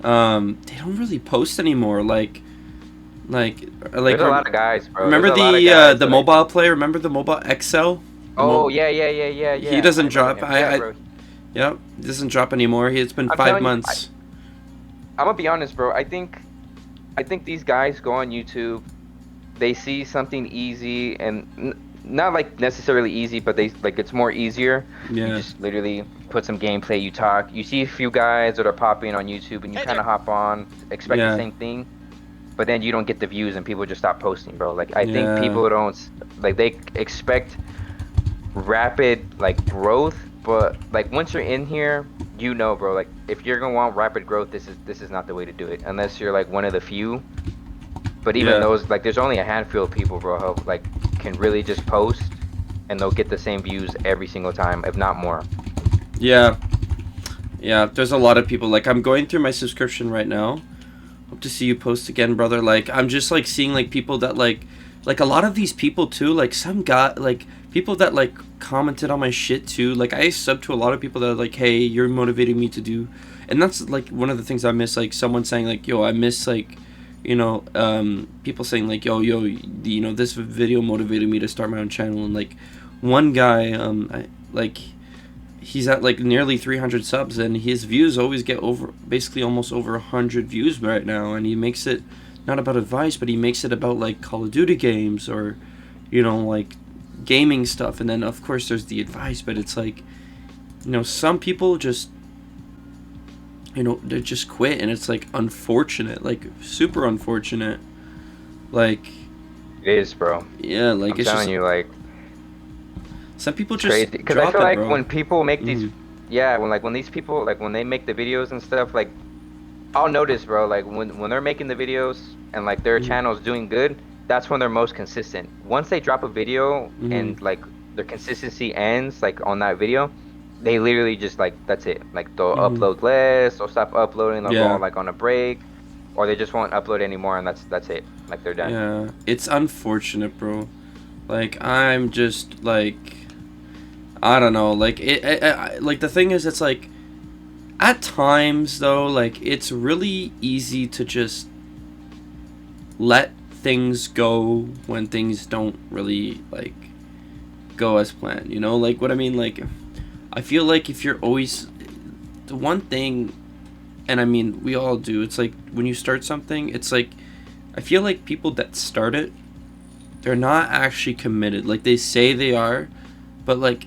they don't really post anymore. Like there's a lot of guys, bro. Remember the mobile player? Remember the mobile XL? Yeah. He doesn't drop. Yep, he doesn't drop anymore. It's been 5 months. I'm gonna be honest, bro. I think these guys go on YouTube, they see something easy, and not like necessarily easy, but they like it's more easier. Yeah. You just literally put some gameplay, you talk, you see a few guys that are popping on YouTube, and you kind of hop on, expect the same thing, but then you don't get the views, and people just stop posting, bro. Like I think people don't like, they expect rapid like growth, but like once you're in here, you know, bro, like if you're gonna want rapid growth, this is not the way to do it, unless you're like one of the few. But even those, like there's only a handful of people, bro, who like can really just post and they'll get the same views every single time, if not more. Yeah, there's a lot of people. Like I'm going through my subscription right now. Hope to see you post again, brother. Like I'm just like seeing like people that like a lot of these people too, like some guy, like people that like commented on my shit too. Like I sub to a lot of people that are like, hey, you're motivating me to do, and that's like one of the things I miss. Like someone saying like, yo, I miss like, you know, people saying like, yo, you know, this video motivated me to start my own channel. And like one guy, he's at like nearly 300 subs, and his views always get basically almost over 100 views right now, and he makes it not about advice, but he makes it about like Call of Duty games or, you know, like gaming stuff. And then of course there's the advice, but it's like, you know, some people just, you know, they just quit, and it's like unfortunate, like super unfortunate. Like it is, bro. Yeah, like I'm telling you, like some people just crazy, because I feel like when people make these when these people, like when they make the videos and stuff, like I'll notice, bro, like when they're making the videos and like their channel's doing good, that's when they're most consistent. Once they drop a video and like their consistency ends like on that video, they literally just like, that's it. Like they'll upload less, they'll stop uploading, they'll go like on a break, or they just won't upload anymore, and that's it. Like they're done. Yeah, it's unfortunate, bro. Like I'm just like, I don't know. Like like the thing is, it's like at times though, like it's really easy to just let things go when things don't really like go as planned. You know, like what I mean. Like I feel like if you're always the one thing, and I mean we all do. It's like when you start something, it's like I feel like people that start it, they're not actually committed. Like they say they are, but like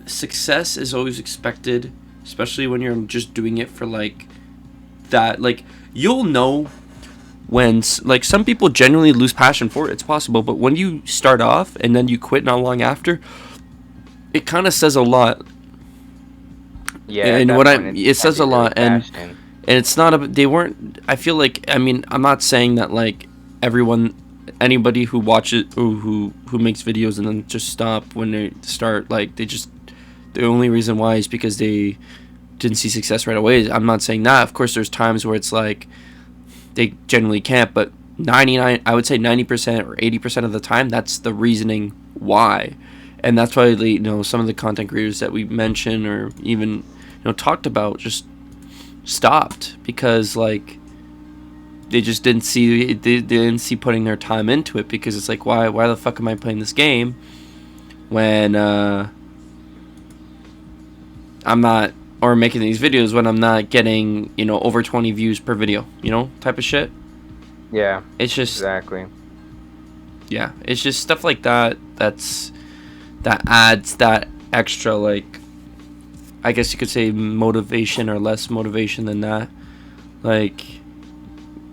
success is always expected, especially when you're just doing it for like that. Like you'll know when like some people genuinely lose passion for it. It's possible, but when you start off and then you quit not long after, it kind of says a lot. Yeah, And what it says a lot, and it's not a, they weren't, I feel like, I mean, I'm not saying that like anybody who watches who makes videos and then just stop when they start, like they just, the only reason why is because they didn't see success right away. I'm not saying that. Of course there's times where it's like they generally can't, but 99, I would say 90% or 80% of the time, that's the reasoning why. And that's why they, you know, some of the content creators that we mentioned or even, you know, talked about just stopped because like they just didn't see, they didn't see putting their time into it, because it's like, why the fuck am I playing this game when I'm not, or making these videos when I'm not getting, you know, over 20 views per video, you know, type of shit. Yeah, it's just exactly. Yeah, it's just stuff like that that adds that extra, like, I guess you could say motivation or less motivation than that. Like,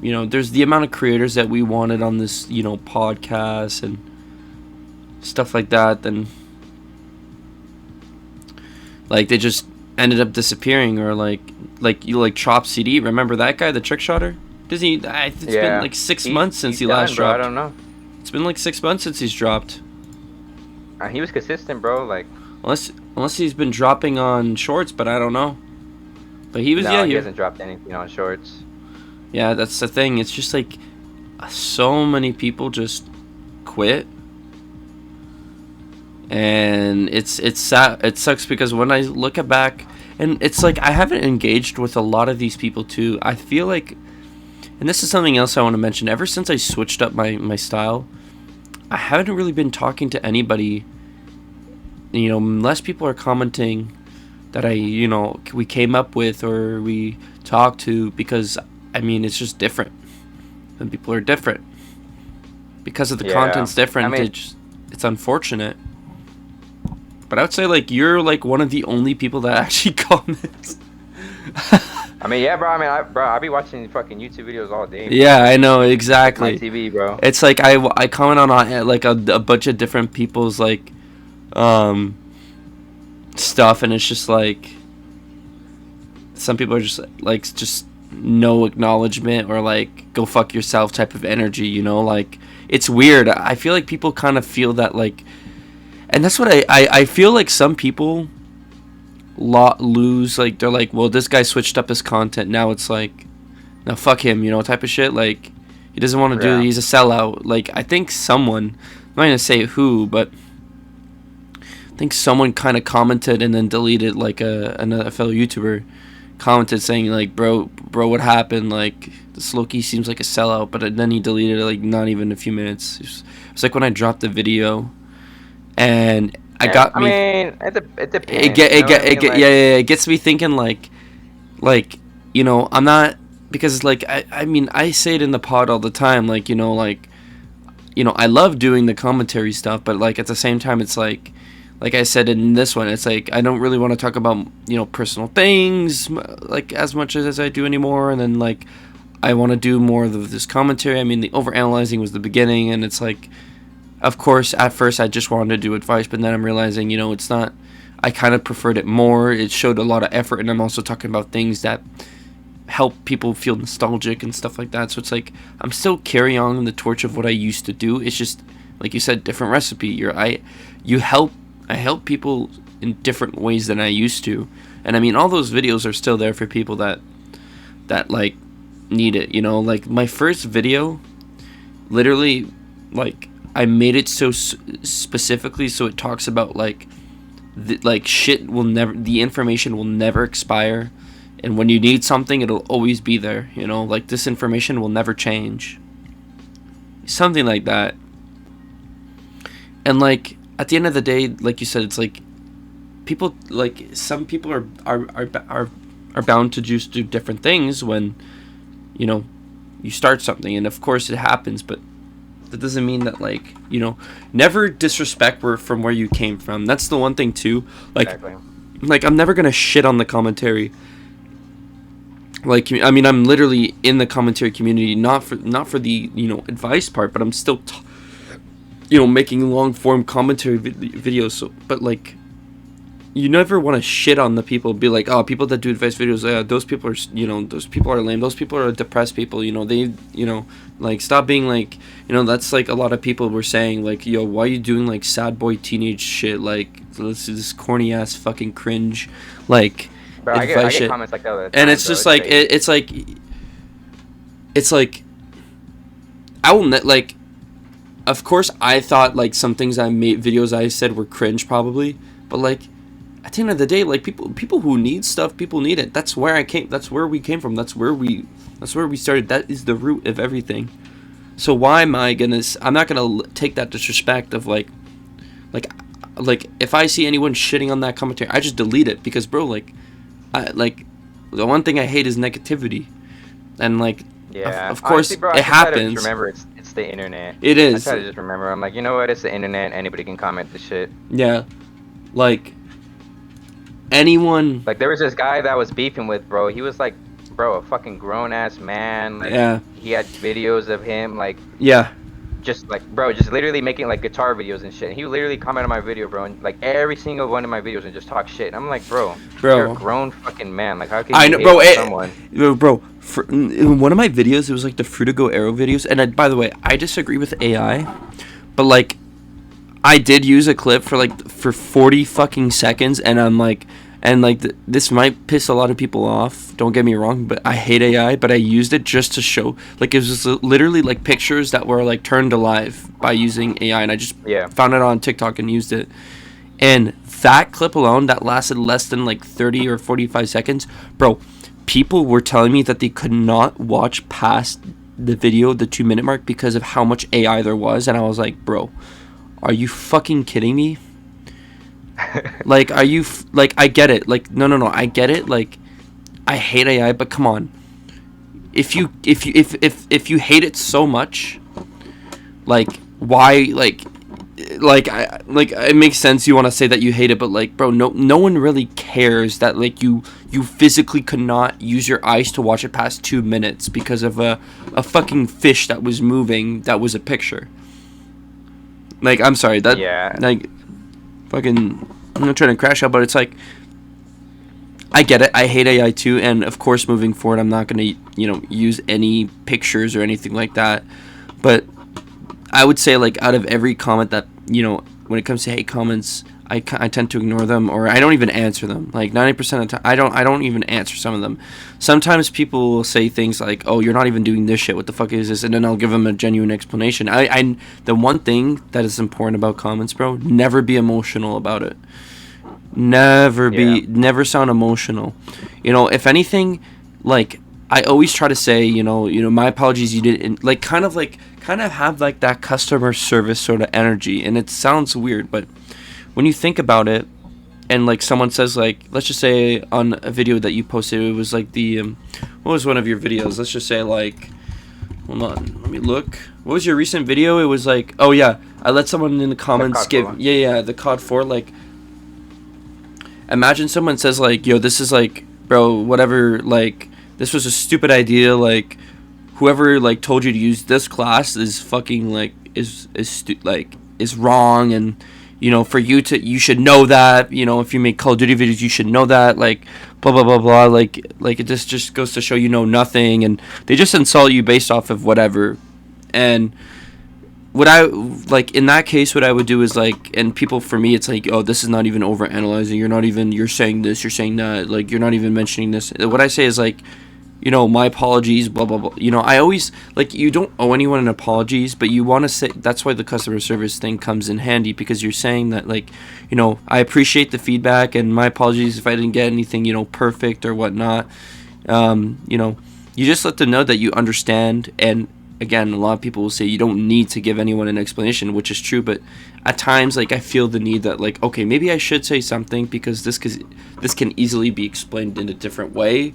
you know, there's the amount of creators that we wanted on this, you know, podcast and stuff like that, then like they just ended up disappearing. Or like you, like Chop CD, remember that guy, the trick shotter? Does he, it's been like 6 months since he last dropped. I don't know. It's been like 6 months since he's dropped. He was consistent, bro. Like unless he's been dropping on shorts, but I don't know. But he was, no, he hasn't dropped anything on shorts. Yeah, that's the thing. It's just like so many people just quit, and it's sad. It sucks because when I look back, and it's like I haven't engaged with a lot of these people too. I feel like, and this is something else I want to mention. Ever since I switched up my style, I haven't really been talking to anybody. You know, unless people are commenting that we came up with or we talked to, because I mean it's just different. And people are different because of the content's different. I mean, it's unfortunate. But I would say like you're like one of the only people that actually comments. I mean, yeah, bro. I mean, I be watching fucking YouTube videos all day. Bro. Yeah, I know, exactly. It's my TV, bro. It's like I comment on like a bunch of different people's like stuff, and it's just like some people are just no acknowledgement, or like go fuck yourself type of energy, you know? Like it's weird. I feel like people kind of feel that, like, and that's what I feel like some people lose, like they're like, well, this guy switched up his content, now it's like, now fuck him, you know, type of shit. Like he doesn't want to do it, he's a sellout. Like I think someone, I'm not gonna say who, but I think someone kind of commented and then deleted, like another fellow YouTuber commented saying like, bro, what happened? Like this Loki seems like a sellout, but then he deleted it like not even a few minutes. It's like when I dropped the video, and it depends. It gets me thinking like you know, I'm not, because like I mean I say it in the pod all the time, like, you know, I love doing the commentary stuff, but like at the same time it's like I said in this one, it's like I don't really want to talk about, you know, personal things like as much as I do anymore, and then like I want to do more of this commentary. I mean, the overanalyzing was the beginning, and it's like, of course at first I just wanted to do advice, but then I'm realizing, you know, it's not, I kind of preferred it more. It showed a lot of effort, and I'm also talking about things that help people feel nostalgic and stuff like that. So it's like I'm still carrying on the torch of what I used to do. It's just like you said, different recipe. I help people in different ways than I used to. And I mean, all those videos are still there for people that like need it, you know? Like my first video, literally, like I made it so specifically so it talks about like like shit will never, the information will never expire, and when you need something, it'll always be there. You know, like this information will never change. Something like that. And like at the end of the day, like you said, it's like people, like some people are bound to just do different things when, you know, you start something, and of course it happens, but that doesn't mean that, like, you know, never disrespect from where you came from. That's the one thing too. Like, exactly. Like I'm never gonna shit on the commentary. Like, I mean, I'm literally in the commentary community, not for the, you know, advice part, but I'm still, you know, making long form commentary videos. So, but like, you never want to shit on the people. Be like, oh, people that do advice videos, those people are, you know, those people are lame. Those people are depressed people. You know, they, you know, like, stop being like, you know, that's like a lot of people were saying, like, yo, why are you doing like sad boy teenage shit? Like, this corny ass fucking cringe, like. Bro, I get comments like that all the time, and it's just like it's like I will like, of course I thought like some things I made, videos I said were cringe probably, but like at the end of the day, like people who need stuff, people need it. That's where we came from. That's where we started. That is the root of everything. So why am I I'm not gonna take that disrespect of like if I see anyone shitting on that commentary, I just delete it, because bro, like the one thing I hate is negativity, and like, yeah, of course, honestly, bro, it happens. Remember, it's the internet. It is. I try to just remember. I'm like, you know what? It's the internet. Anybody can comment the shit. Yeah, like anyone. Like there was this guy that I was beefing with, bro. He was like, bro, a fucking grown ass man. Like, yeah. He had videos of him, like. Yeah. Just like, bro, just literally making like guitar videos and shit. He would literally comment on my video, bro, and like every single one of my videos and just talk shit. And I'm like, bro, you're a grown fucking man. Like, how can you hate someone? Bro, in one of my videos, it was like the Frutigo Arrow videos. And by the way, I disagree with AI, but like, I did use a clip for 40 fucking seconds, and I'm like, and like this might piss a lot of people off, don't get me wrong, but I hate AI, but I used it just to show, like, it was literally like pictures that were like turned alive by using AI, and I just found it on TikTok and used it. And that clip alone, that lasted less than like 30 or 45 seconds, bro, people were telling me that they could not watch past the video, the 2-minute mark, because of how much AI there was. And I was like, bro, are you fucking kidding me? Like, are you like, I get it, like, no, I get it, like, I hate AI, but come on, if you hate it so much, like, why, like it makes sense you want to say that you hate it, but like, bro, no one really cares that like you physically could not use your eyes to watch it past 2 minutes because of a fucking fish that was moving, that was a picture. Like, I'm sorry, that, like, fucking, I'm not trying to crash out, but it's like, I get it, I hate AI too, and of course moving forward I'm not going to, you know, use any pictures or anything like that, but I would say, like, out of every comment that, you know, when it comes to hate comments, I tend to ignore them, or I don't even answer them. Like 90% of the time, I don't even answer some of them. Sometimes people will say things like, "Oh, you're not even doing this shit. What the fuck is this?" And then I'll give them a genuine explanation. The one thing that is important about comments, bro, never be emotional about it. Never sound emotional. You know, if anything, like, I always try to say, you know, my apologies, you didn't, like, kind of have like that customer service sort of energy, and it sounds weird, but when you think about it, and like someone says, like, let's just say on a video that you posted, it was like the what was one of your videos? Let's just say, like, hold on, let me look. What was your recent video? It was like, oh yeah, I let someone in the comments give the COD 4, like, imagine someone says like, yo, this is like, bro, whatever, like, this was a stupid idea, like, whoever like told you to use this class is fucking like is wrong, and you know, for you should know that, you know, if you make Call of Duty videos, you should know that, like, blah blah blah blah, like it just goes to show you know nothing, and they just insult you based off of whatever. And what I, like, in that case, what I would do is, like, and people, for me, it's like, oh, this is not even over analyzing, you're saying this, you're saying that, like, you're not even mentioning this. What I say is, like, you know, my apologies, blah blah blah. You know, I always like, you don't owe anyone an apologies, but you want to say, that's why the customer service thing comes in handy, because you're saying that, like, you know, I appreciate the feedback and my apologies if I didn't get anything, you know, perfect or whatnot. You know, you just let them know that you understand. And again, a lot of people will say you don't need to give anyone an explanation, which is true, but at times, like, I feel the need that, like, okay, maybe I should say something because this can easily be explained in a different way,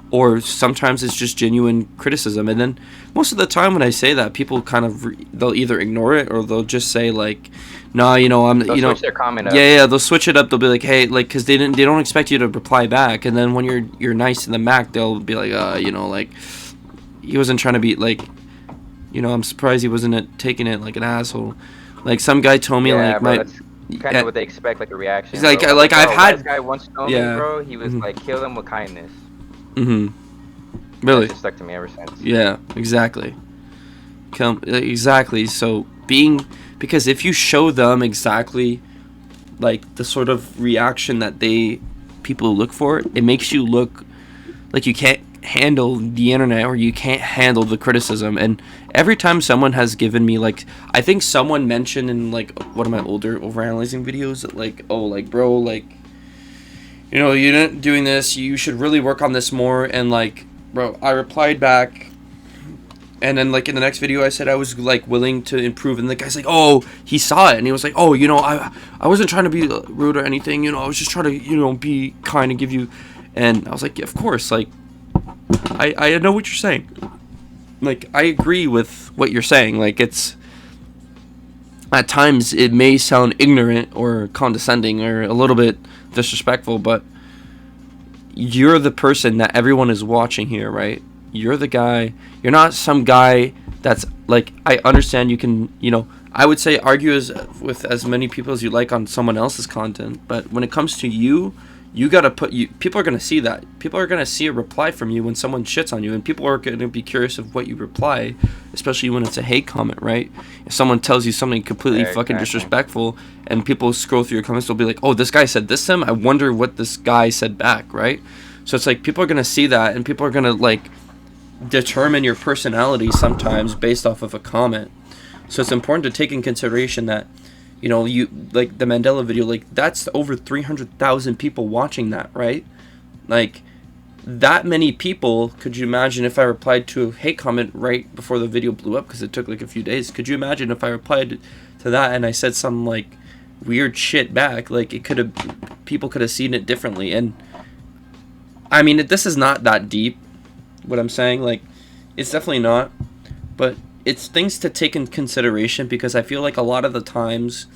or sometimes it's just genuine criticism. And then most of the time when I say that, people kind of they'll either ignore it or they'll just say, like, nah, you know, I'm, they'll you know, switch their comment up. Yeah, they'll switch it up. They'll be like, hey, like, because they don't expect you to reply back. And then when you're nice in the Mac, they'll be like, you know, like, he wasn't trying to be like, you know, I'm surprised he wasn't taking it like an asshole. Like, some guy told me, like, bro, my that's kind of what they expect, like a reaction. He's like, bro. like, bro, I've had this guy once told me, bro, he was like, kill them with kindness. Really? That just stuck to me ever since. Yeah, exactly. Exactly. So because if you show them exactly, like, the sort of reaction that people look for, it makes you look like you can't handle the internet, or you can't handle the criticism. And every time someone has given me, like, I think someone mentioned in, like, one of my older overanalyzing videos that, like, oh, like, bro, like, you know, you didn't doing this, you should really work on this more. And, like, bro, I replied back, and then, like, in the next video I said I was, like, willing to improve, and the guy's like, oh, he saw it and he was like, oh, you know, I wasn't trying to be rude or anything, you know, I was just trying to, you know, be kind and give you. And I was like, yeah, of course, like, I know what you're saying. Like, I agree with what you're saying. Like, it's, at times it may sound ignorant or condescending or a little bit disrespectful, but you're the person that everyone is watching here, right? You're the guy. You're not some guy that's, like, I understand you can, you know, I would say argue with as many people as you like on someone else's content, but when it comes to you, you gotta people are gonna see that. People are gonna see a reply from you when someone shits on you, and people are gonna be curious of what you reply, especially when it's a hate comment, right? If someone tells you something completely fucking disrespectful, and people scroll through your comments, they'll be like, oh, this guy said this to him, I wonder what this guy said back, right? So it's like, people are gonna see that, and people are gonna, like, determine your personality sometimes based off of a comment. So it's important to take in consideration that, you know, you, like, the Mandela video, like, that's over 300,000 people watching that, right? Like, that many people. Could you imagine if I replied to a hate comment right before the video blew up, because it took, like, a few days? Could you imagine if I replied to that and I said some, like, weird shit back? Like, people could have seen it differently. And I mean, this is not that deep, what I'm saying. Like, it's definitely not, but it's things to take in consideration, because I feel like a lot of the times,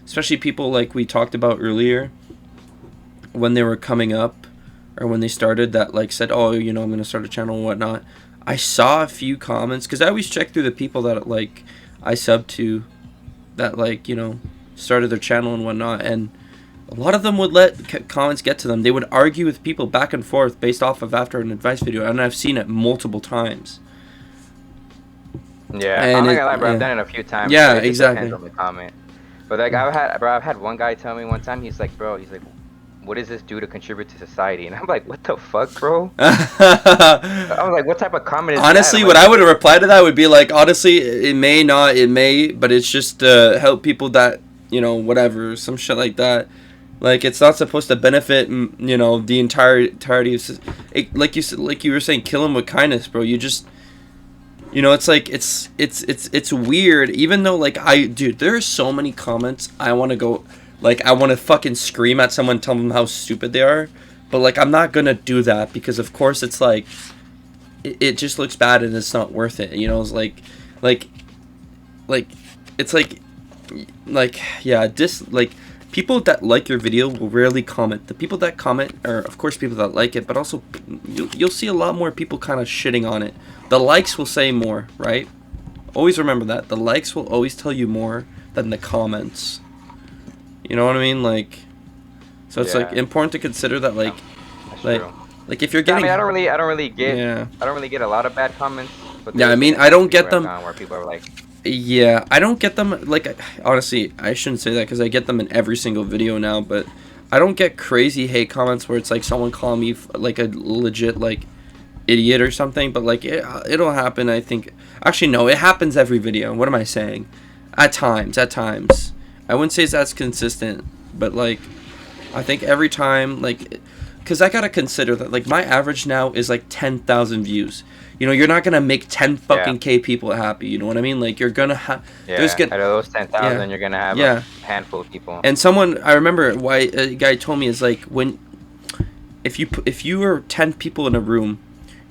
especially people like we talked about earlier, when they were coming up or when they started, that, like, said, oh, you know, I'm going to start a channel and whatnot, I saw a few comments, because I always check through the people that, like, I sub to, that, like, you know, started their channel and whatnot, and a lot of them would let comments get to them. They would argue with people back and forth based off of after an advice video, and I've seen it multiple times. Yeah, I'm not gonna lie, bro. I've done it a few times. Yeah, exactly. On the comment. But, like, I've had one guy tell me one time, he's like, what does this do to contribute to society? And I'm like, what the fuck, bro? I was like, what type of comment is honestly, that? What I would reply to that would be like, honestly, it may, but it's just to help people that, you know, whatever, some shit like that. Like, it's not supposed to benefit, you know, the entirety of it, like you were saying, kill them with kindness, bro. You just, you know, it's like, it's weird, even though, like, dude, there are so many comments I want to go, like, I want to fucking scream at someone, tell them how stupid they are, but, like, I'm not gonna do that, because of course it's like, it just looks bad and it's not worth it, you know. It's like it's like yeah, like, people that like your video will rarely comment. The people that comment are, of course, people that like it, but also you'll see a lot more people kind of shitting on it. The likes will say more, right? Always remember that. The likes will always tell you more than the comments. You know what I mean? Like, so it's like important to consider that, like, like if you're getting. I mean, I don't really get a lot of bad comments. But yeah, I mean, I don't get them. Where people are like. Yeah, I don't get them, like, honestly, I shouldn't say that, because I get them in every single video now, but I don't get crazy hate comments where it's like someone calling me, like, a legit, like, idiot or something, but like it'll happen. I think actually no, it happens every video. What am I saying? At times, I wouldn't say that's consistent, but like I think every time, like, because I gotta consider that like my average now is like 10,000 views. You know, you're not gonna make 10 fucking K people happy. You know what I mean? Like you're gonna have out of those 10,000, you're gonna have a handful of people. And someone I remember why a guy told me is like when if you were 10 people in a room,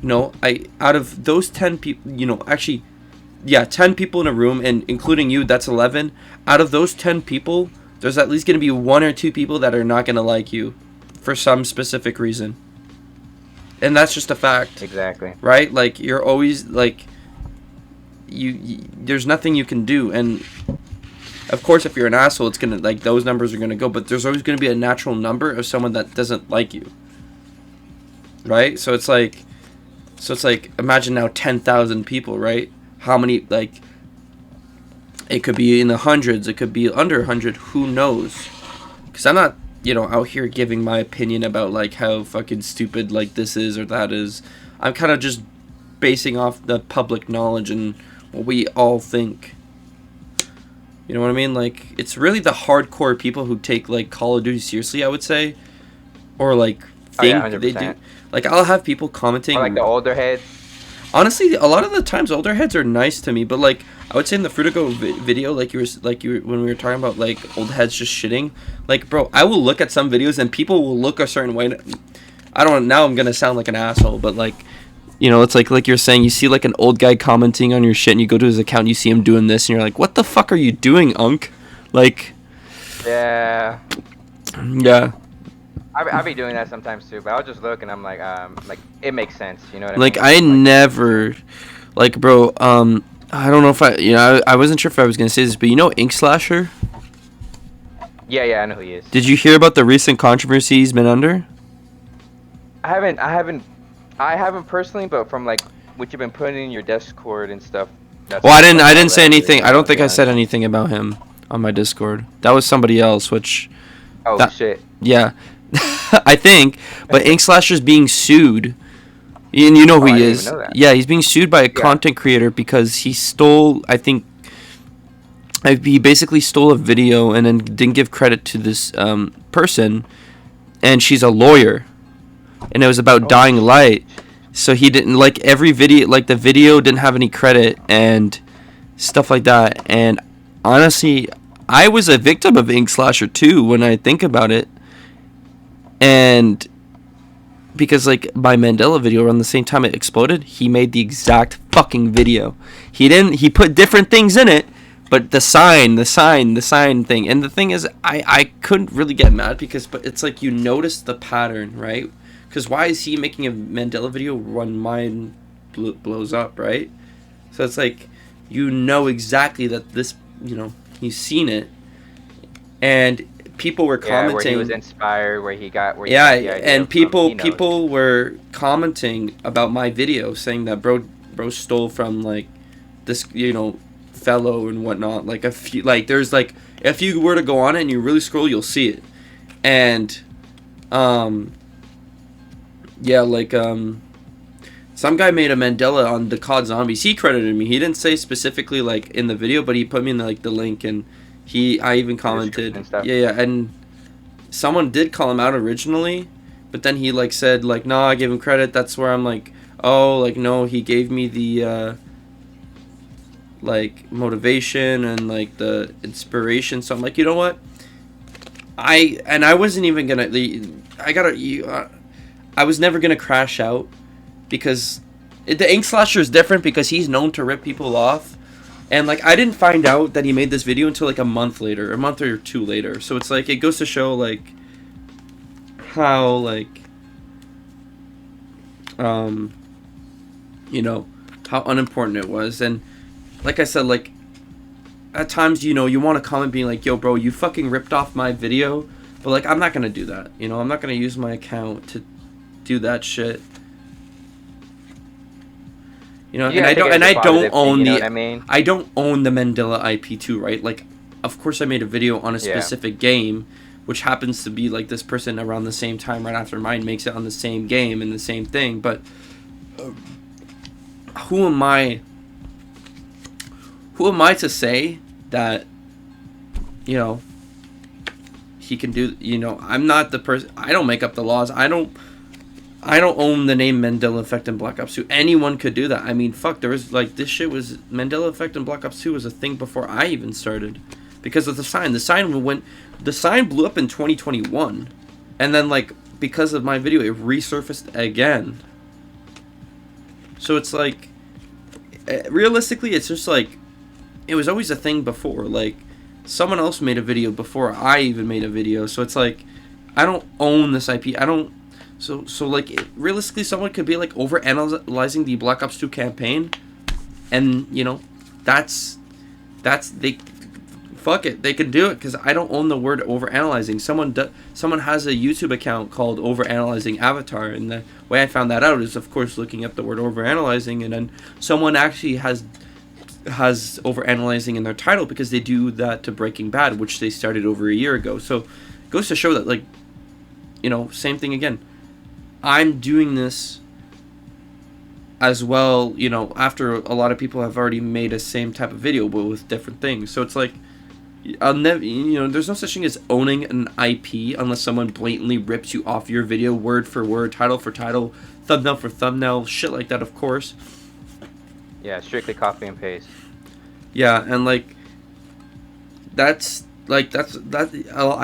you know, out of those 10 people, you know, actually, yeah, 10 people in a room, and including you, that's 11. Out of those 10 people, there's at least going to be 1 or 2 people that are not going to like you for some specific reason. And that's just a fact. Exactly. Right? Like, you're always, like, you there's nothing you can do. And, of course, if you're an asshole, it's going to, like, those numbers are going to go. But there's always going to be a natural number of someone that doesn't like you. Right? So it's like, imagine now 10,000 people, right? How many, like, it could be in the hundreds, it could be under 100, who knows? Because I'm not, you know, out here giving my opinion about, like, how fucking stupid, like, this is or that is. I'm kind of just basing off the public knowledge and what we all think. You know what I mean? Like, it's really the hardcore people who take, like, Call of Duty seriously, I would say. Or, like, think they do. Like, I'll have people commenting. Or, like, the older heads. Honestly, a lot of the times older heads are nice to me, but like I would say in the Fruitigo video, like you were when we were talking about like old heads just shitting, like bro, I will look at some videos and people will look a certain way. I don't now I'm gonna sound like an asshole, but like, you know, it's like you're saying, you see like an old guy commenting on your shit, and you go to his account, and you see him doing this, and you're like, what the fuck are you doing, Unk? Like, yeah. I'll be doing that sometimes too, but I'll just look and I'm like it makes sense, you know what I mean? Like I never, like bro, I don't know if I wasn't sure if I was gonna say this, but you know Ink Slasher? Yeah, I know who he is. Did you hear about the recent controversy he's been under? I haven't personally, but from like what you've been putting in your Discord and stuff. Well, I didn't say anything. I don't think I said anything about him on my Discord. That was somebody else, which. Oh shit. Yeah. I think, but Ink Slasher's being sued, and you know who he is. Yeah, he's being sued by a content creator because he stole. I think he basically stole a video and then didn't give credit to this person, and she's a lawyer, and it was about Dying Light. So he didn't like every video. Like the video didn't have any credit and stuff like that. And honestly, I was a victim of Ink Slasher too when I think about it. And because like my Mandela video around the same time it exploded, he made the exact fucking video. He put different things in it, but the sign thing. And the thing is, I couldn't really get mad but it's like you notice the pattern, right? Because why is he making a Mandela video when mine blows up, right? So it's like, you know exactly that this, you know, he's seen it. And people were commenting. Where he was inspired, where he got the and people were commenting about my video, saying that bro stole from like this, you know, fellow and whatnot. Like there's like, if you were to go on it and you really scroll, you'll see it. And some guy made a Mandela on the COD Zombies. He credited me. He didn't say specifically like in the video, but he put me in the link, and I even commented. Yeah, and someone did call him out originally, but then he like said like, nah, I gave him credit. That's where I'm like, oh, like no, he gave me the like motivation and like the inspiration. So I'm like, you know what? I wasn't even gonna. I was never gonna crash out because the Ink Slasher is different because he's known to rip people off. And, like, I didn't find out that he made this video until, like, a month or two later. So it's, like, it goes to show, like, how, like, you know, how unimportant it was. And, like I said, like, at times, you know, you want to comment being like, yo, bro, you fucking ripped off my video. But, like, I'm not going to do that. You know, I'm not going to use my account to do that shit. You know, I don't own I don't own the Mandela IP2, right? Like, of course I made a video on a specific game, which happens to be like this person around the same time right after mine makes it on the same game and the same thing, but who am I? Who am I to say that, you know, he can do, you know, I'm not the person, I don't make up the laws. I don't own the name Mandela Effect in Black Ops 2. Anyone could do that. I mean, fuck, there was, like, this shit was, Mandela Effect in Black Ops 2 was a thing before I even started. Because of the sign. The sign blew up in 2021. And then, like, because of my video, it resurfaced again. So it's like, realistically, it's just like, it was always a thing before. Like, someone else made a video before I even made a video. So it's like, I don't own this IP. I don't. So like, realistically, someone could be like over analyzing the Black Ops 2 campaign, and you know, that's they. Fuck it, they can do it because I don't own the word overanalyzing. Someone has a YouTube account called Overanalyzing Avatar, and the way I found that out is, of course, looking up the word overanalyzing, and then someone actually has overanalyzing in their title because they do that to Breaking Bad, which they started over a year ago. So it goes to show that, like, you know, same thing again. I'm doing this as well, you know, after a lot of people have already made a same type of video but with different things. So it's like, I'll never, you know, there's no such thing as owning an IP unless someone blatantly rips you off your video word for word, title for title, thumbnail for thumbnail, shit like that, of course. Yeah, strictly copy and paste. Yeah, and like, I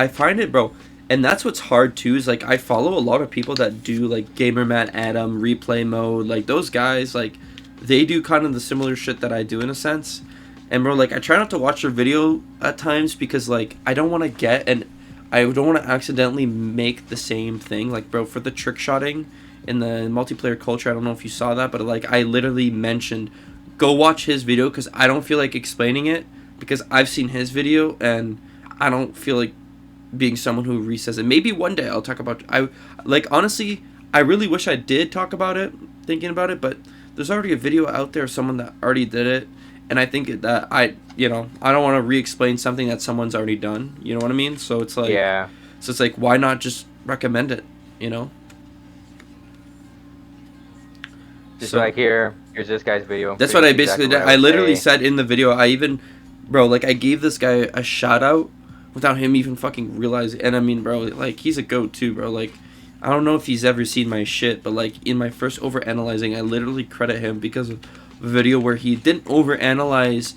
find it, bro. And that's what's hard too, is like, I follow a lot of people that do like Gamerman Adam, Replay Mode, like those guys, like they do kind of the similar shit that I do in a sense. And bro, like, I try not to watch their video at times because, like, I don't want to accidentally make the same thing. Like, bro, for the trick shotting in the multiplayer culture, I don't know if you saw that, but like, I literally mentioned, go watch his video because I don't feel like explaining it because I've seen his video and I don't feel like being someone who resays it. Maybe one day I'll talk about, honestly, I really wish I did talk about it, thinking about it, but there's already a video out there of someone that already did it. And I think that I don't want to re-explain something that someone's already done. You know what I mean? So it's like, yeah. So it's like, why not just recommend it? You know? Just so, like, here's this guy's video. That's what I basically did. I literally said in the video, I gave this guy a shout out without him even fucking realizing. And I mean, bro, like, he's a goat too, bro. Like, I don't know if he's ever seen my shit, but like, in my first overanalyzing, I literally credit him because of video where he didn't overanalyze,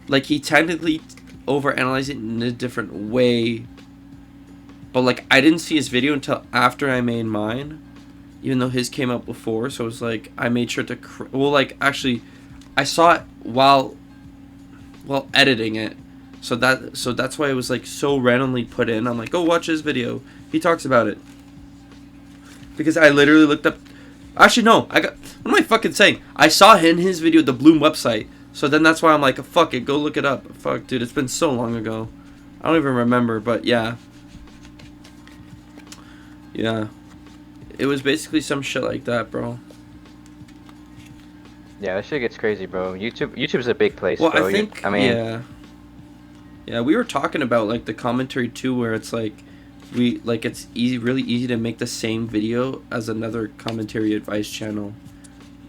like, he technically overanalyzed it in a different way, but like, I didn't see his video until after I made mine, even though his came out before. So it was like, I made sure to actually I saw it while editing it, so that's why it was like so randomly put in. I'm like, go watch his video, he talks about it, because I literally looked up. Actually, no, what am I fucking saying? I saw in his video the Bloom website. So then that's why I'm like, fuck it, go look it up. Fuck, dude, it's been so long ago. I don't even remember, but yeah. Yeah. It was basically some shit like that, bro. Yeah, that shit gets crazy, bro. YouTube's a big place, well, bro. I think, yeah. Yeah, we were talking about, like, the commentary, too, where it's like, it's really easy to make the same video as another commentary advice channel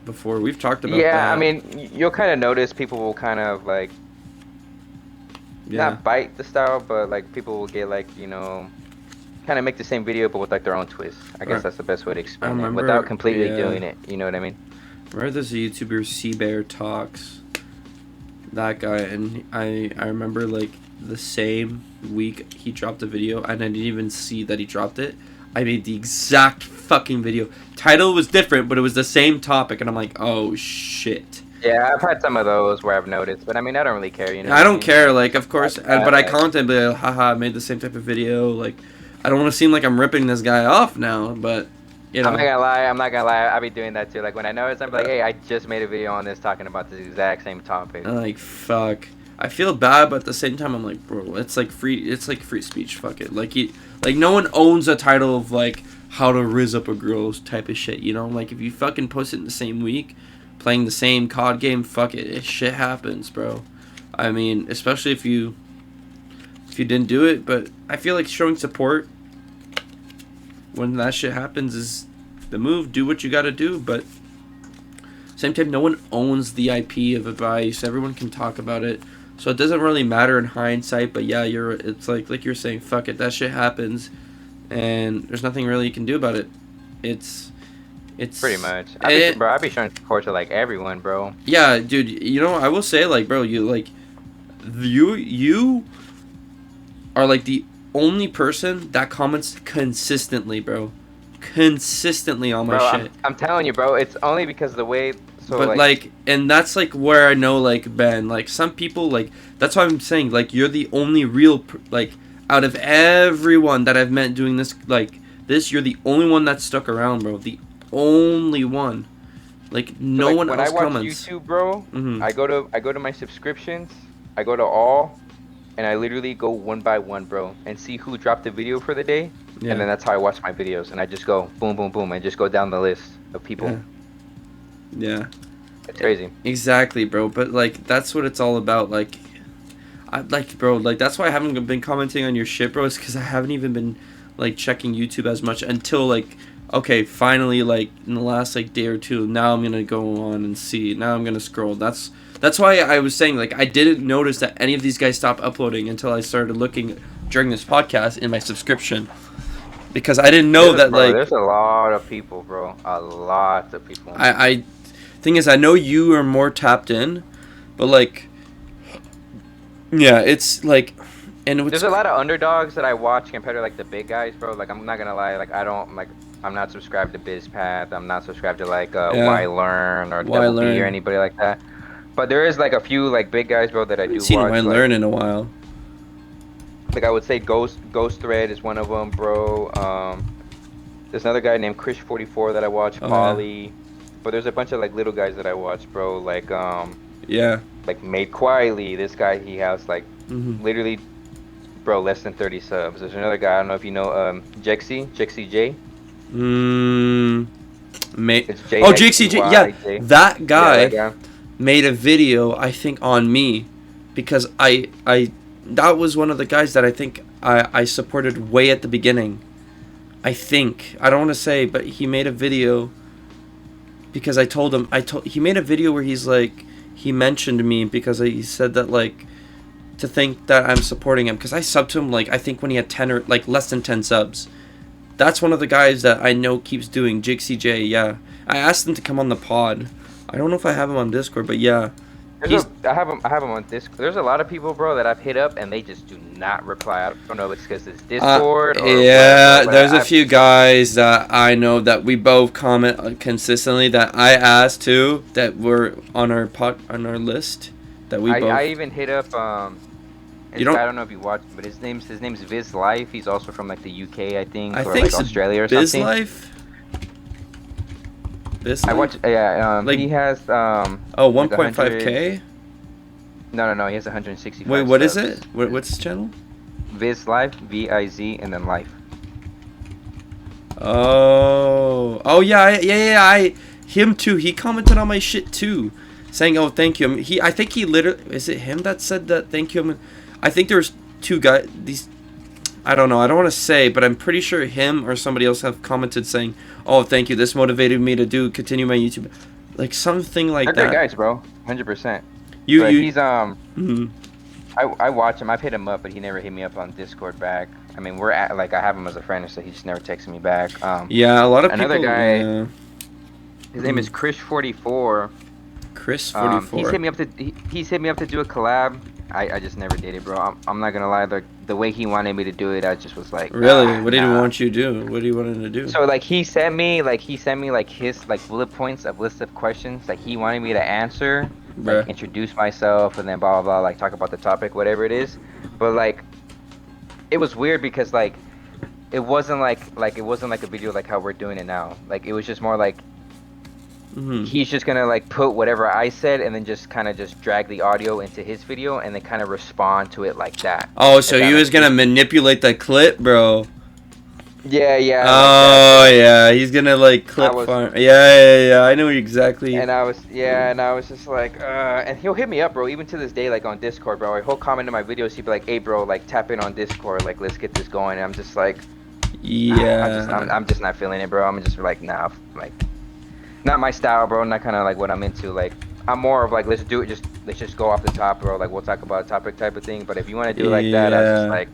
before. We've talked about that. Yeah, I mean, you'll kind of notice people will kind of, like, not bite the style, but, like, people will get, like, you know, kind of make the same video, but with, like, their own twist. I guess that's the best way to explain it, without completely doing it. You know what I mean? Remember there's a YouTuber, Seabear Talks, that guy, and I remember, like, the same week he dropped a video and I didn't even see that he dropped it. I made the exact fucking video. Title was different, but it was the same topic, and I'm like, oh shit. Yeah, I've had some of those where I've noticed, but I mean, I don't really care, you know. I don't care, like, of course, but I comment, like, haha, I made the same type of video. Like, I don't want to seem like I'm ripping this guy off now, but you know. I'm not gonna lie, I be doing that too. Like, when I notice, I'm like, hey, I just made a video on this talking about this exact same topic. I'm like, fuck. I feel bad, but at the same time, I'm like, bro, it's like free speech. Fuck it. Like, no one owns a title of, like, how to riz up a girl type of shit, you know? Like, if you fucking post it in the same week, playing the same COD game, fuck it. Shit happens, bro. I mean, especially if you didn't do it, but I feel like showing support when that shit happens is the move. Do what you gotta do, but Same time, no one owns the IP of advice. Everyone can talk about it. So it doesn't really matter in hindsight, but yeah, it's like you're saying, fuck it, that shit happens, and there's nothing really you can do about it. It's pretty much. I'd be showing support to like everyone, bro. Yeah, dude. You know, I will say, like, bro, you are like the only person that comments consistently, bro. Consistently on my shit. I'm telling you, bro. It's only because of the way. So but like, and that's like where I know, like, Ben, like some people, like, that's why I'm saying, like, you're the only real, like, out of everyone that I've met doing this, like, this, you're the only one that stuck around, bro. The only one. Like, no like, one else comments. When I watch YouTube, bro, I go to my subscriptions, I go to all, and I literally go one by one, bro, and see who dropped the video for the day, and then that's how I watch my videos, and I just go boom, boom, boom, and just go down the list of people. Yeah. It's crazy. Exactly, bro. But like, that's what it's all about. Like, bro, like that's why I haven't been commenting on your shit, bro. Is because I haven't even been like checking YouTube as much until like, okay, finally, like in the last like day or two. Now I'm gonna go on and see. Now I'm gonna scroll. That's why I was saying, like, I didn't notice that any of these guys stopped uploading until I started looking during this podcast in my subscription. Because I didn't know that, bro, like, there's a lot of people, bro. A lot of people. Thing is, I know you are more tapped in, but like, yeah, it's like, and there's a lot of underdogs that I watch compared to like the big guys, bro. Like, I'm not gonna lie, like I'm not subscribed to BizPath. I'm not subscribed to like Why Learn or Double B or anybody like that. But there is like a few like big guys, bro, that I do watch. Seen Why Learn in a while. Like, I would say Ghost Thread is one of them, bro. There's another guy named Krish44 that I watch. Polly. Yeah. But there's a bunch of like little guys that I watch, bro. Like like Made Quietly. This guy, he has like literally, bro, less than 30 subs. There's another guy, I don't know if you know, Jexy J. Jexy J. Yeah, that guy made a video, I think, on me, because I that was one of the guys that I think I supported way at the beginning. I think, I don't want to say, but he made a video because he made a video where he's like, he mentioned me because he said that, like, to think that I'm supporting him because I subbed to him, like, I think when he had 10 or like less than 10 subs. That's one of the guys that I know keeps doing, Jixie J. Yeah, I asked him to come on the pod. I don't know if I have him on Discord, but yeah. I have him on Discord. There's a lot of people, bro, that I've hit up and they just do not reply. I don't know if it's because it's Discord or whatever, there's a few guys that I know that we both comment consistently that I asked to, that were on our list, that we both. I even hit up I don't know if you watched, but his name's Viz Life. He's also from like the UK, I think, or like Australia or something. This I watch, like, he has 1.5k. No, he has 165. Wait, what subs. Is it? What's his channel? Viz Life, Viz, and then Life. Oh yeah. Him too. He commented on my shit too, saying, "Oh, thank you." I think he literally, is it him that said that? Thank you. I think there's two guys. I don't know. I don't want to say, but I'm pretty sure him or somebody else have commented saying, "Oh, thank you. This motivated me to continue my YouTube," like something like that. They're good guys, bro. 100%. He's I watch him. I've hit him up, but he never hit me up on Discord back. I mean, I have him as a friend, so he just never texted me back. Yeah, a lot of another people. guy. His name is Krish44. Krish44. He's hit me up to do a collab. I just never did it, bro. I'm not gonna lie. The way he wanted me to do it, I just was like, really? What did he want you to do? What do you want him to do? So like he sent me his like bullet points of list of questions that he wanted me to answer, like introduce myself and then blah blah blah, like talk about the topic, whatever it is. But like, it was weird because like, it wasn't like a video like how we're doing it now. Like, it was just more like. He's just gonna like put whatever I said and then just kind of just drag the audio into his video and then kind of respond to it like that. Oh, so he was gonna manipulate the clip, bro. Yeah. Oh, like yeah. He's gonna like clip farm. Yeah. I know exactly. And I was just like, and he'll hit me up, bro. Even to this day, like on Discord, bro. He'll comment in my videos. He'd be like, "Hey, bro, like tap in on Discord. Like, let's get this going." And I'm just like, yeah. I'm just not feeling it, bro. I'm just like, nah, like. Not my style, bro. Not kind of like what I'm into. Like, I'm more of like, let's do it. Let's just go off the top, bro. Like, we'll talk about a topic type of thing. But if you want to do it like that, Yeah.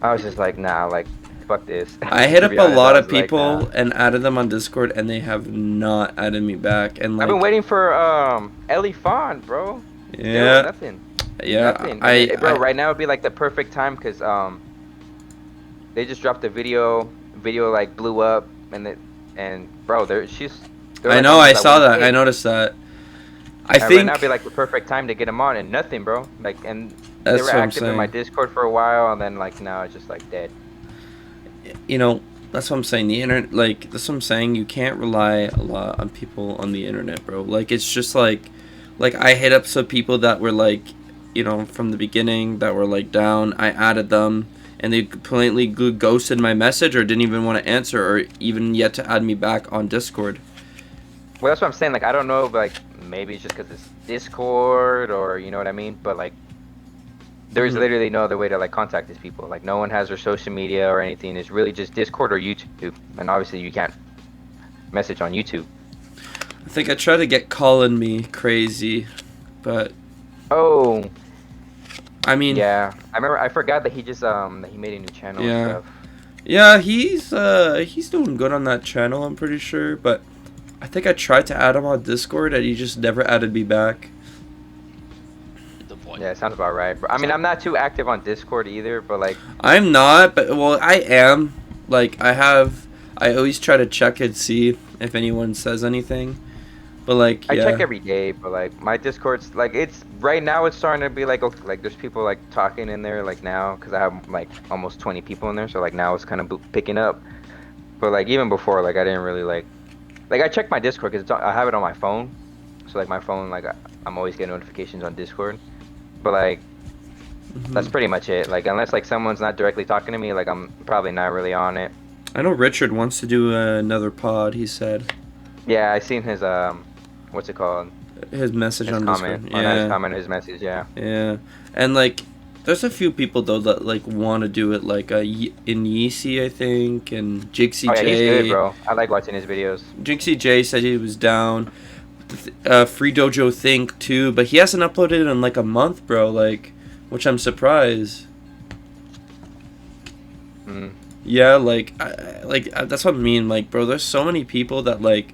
I was just like, nah, like, fuck this. I hit To up be a honest, lot I of was like, nah. people and added them on Discord, and they have not added me back. And I've been like, waiting for Ellie Fawn, bro. Still yeah, nothing. yeah, Nothing. And bro, right now would be like the perfect time because they just dropped a video. Video like blew up, and bro, they're I like know, I almost at saw that. 1K. I noticed that. I And right now would be think like the perfect time to get them on, and nothing, bro. Like, and they that's were what I'm active in my saying. Discord for a while, and then like now it's just like dead. You know, that's what I'm saying. The internet, like, that's what I'm saying. You can't rely a lot on people on the internet, bro. Like, it's just like I hit up some people that were like, you know, from the beginning that were like down. I added them, and they completely ghosted my message or didn't even want to answer or even yet to add me back on Discord. Well, that's what I'm saying. Like, I don't know, but like maybe it's just because it's Discord or you know what I mean. But like, there's Mhm. literally no other way to like contact these people. Like, no one has their social media or anything. It's really just Discord or YouTube. And obviously, you can't message on YouTube. I think I tried to get Colin me crazy, but Oh, I mean, yeah. I remember. I forgot that he just that he made a new channel and yeah, stuff. yeah, he's doing good on that channel. I'm pretty sure, but I think I tried to add him on Discord and he just never added me back. The point. Yeah, sounds about right. But I mean, I'm not too active on Discord either. But like, I'm not, but well, I am. Like I always try to check and see if anyone says anything. But like, I check yeah, every day. But like, my Discord's like it's right now. It's starting to be like okay, like there's people like talking in there like now because I have like almost 20 people in there. So like now it's kind of picking up. But like even before, like I didn't really like I check my Discord because I have it on my phone. So like my phone, like I'm always getting notifications on Discord. But like that's mhm. pretty much it. Like unless like someone's not directly talking to me, like I'm probably not really on it. I know Richard wants to do another pod. He said Yeah, I seen his what's it called? his message His on comment. Discord. Oh, not his Yeah, comment, his message. Yeah. yeah, and like. There's a few people though that like want to do it, like in Yeezy, I think, and Jixie Oh yeah, he's good, J. bro. I like watching his videos. Jixie J said he was down. Free Dojo Think too, but he hasn't uploaded in like a month, bro. Like, which I'm surprised. Mm. Yeah, like, that's what I mean. Like, bro, there's so many people that like.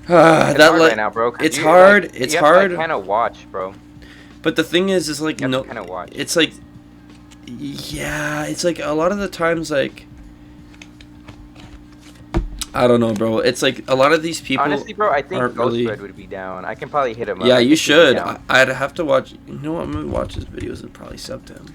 It's That hard like right now, bro. it's hard. Like, It's you have hard. to like, kind of watch, bro. But the thing is like You have no. to kind of watch. It's like, yeah, it's like a lot of the times like. I don't know, bro. It's like a lot of these people. Honestly, bro, I think aren't Ghost really. Red would be down. I can probably hit him up. Yeah, I you think he'd be should. down. I'd have to watch. You know what? I'm gonna watch his videos and probably sub to him.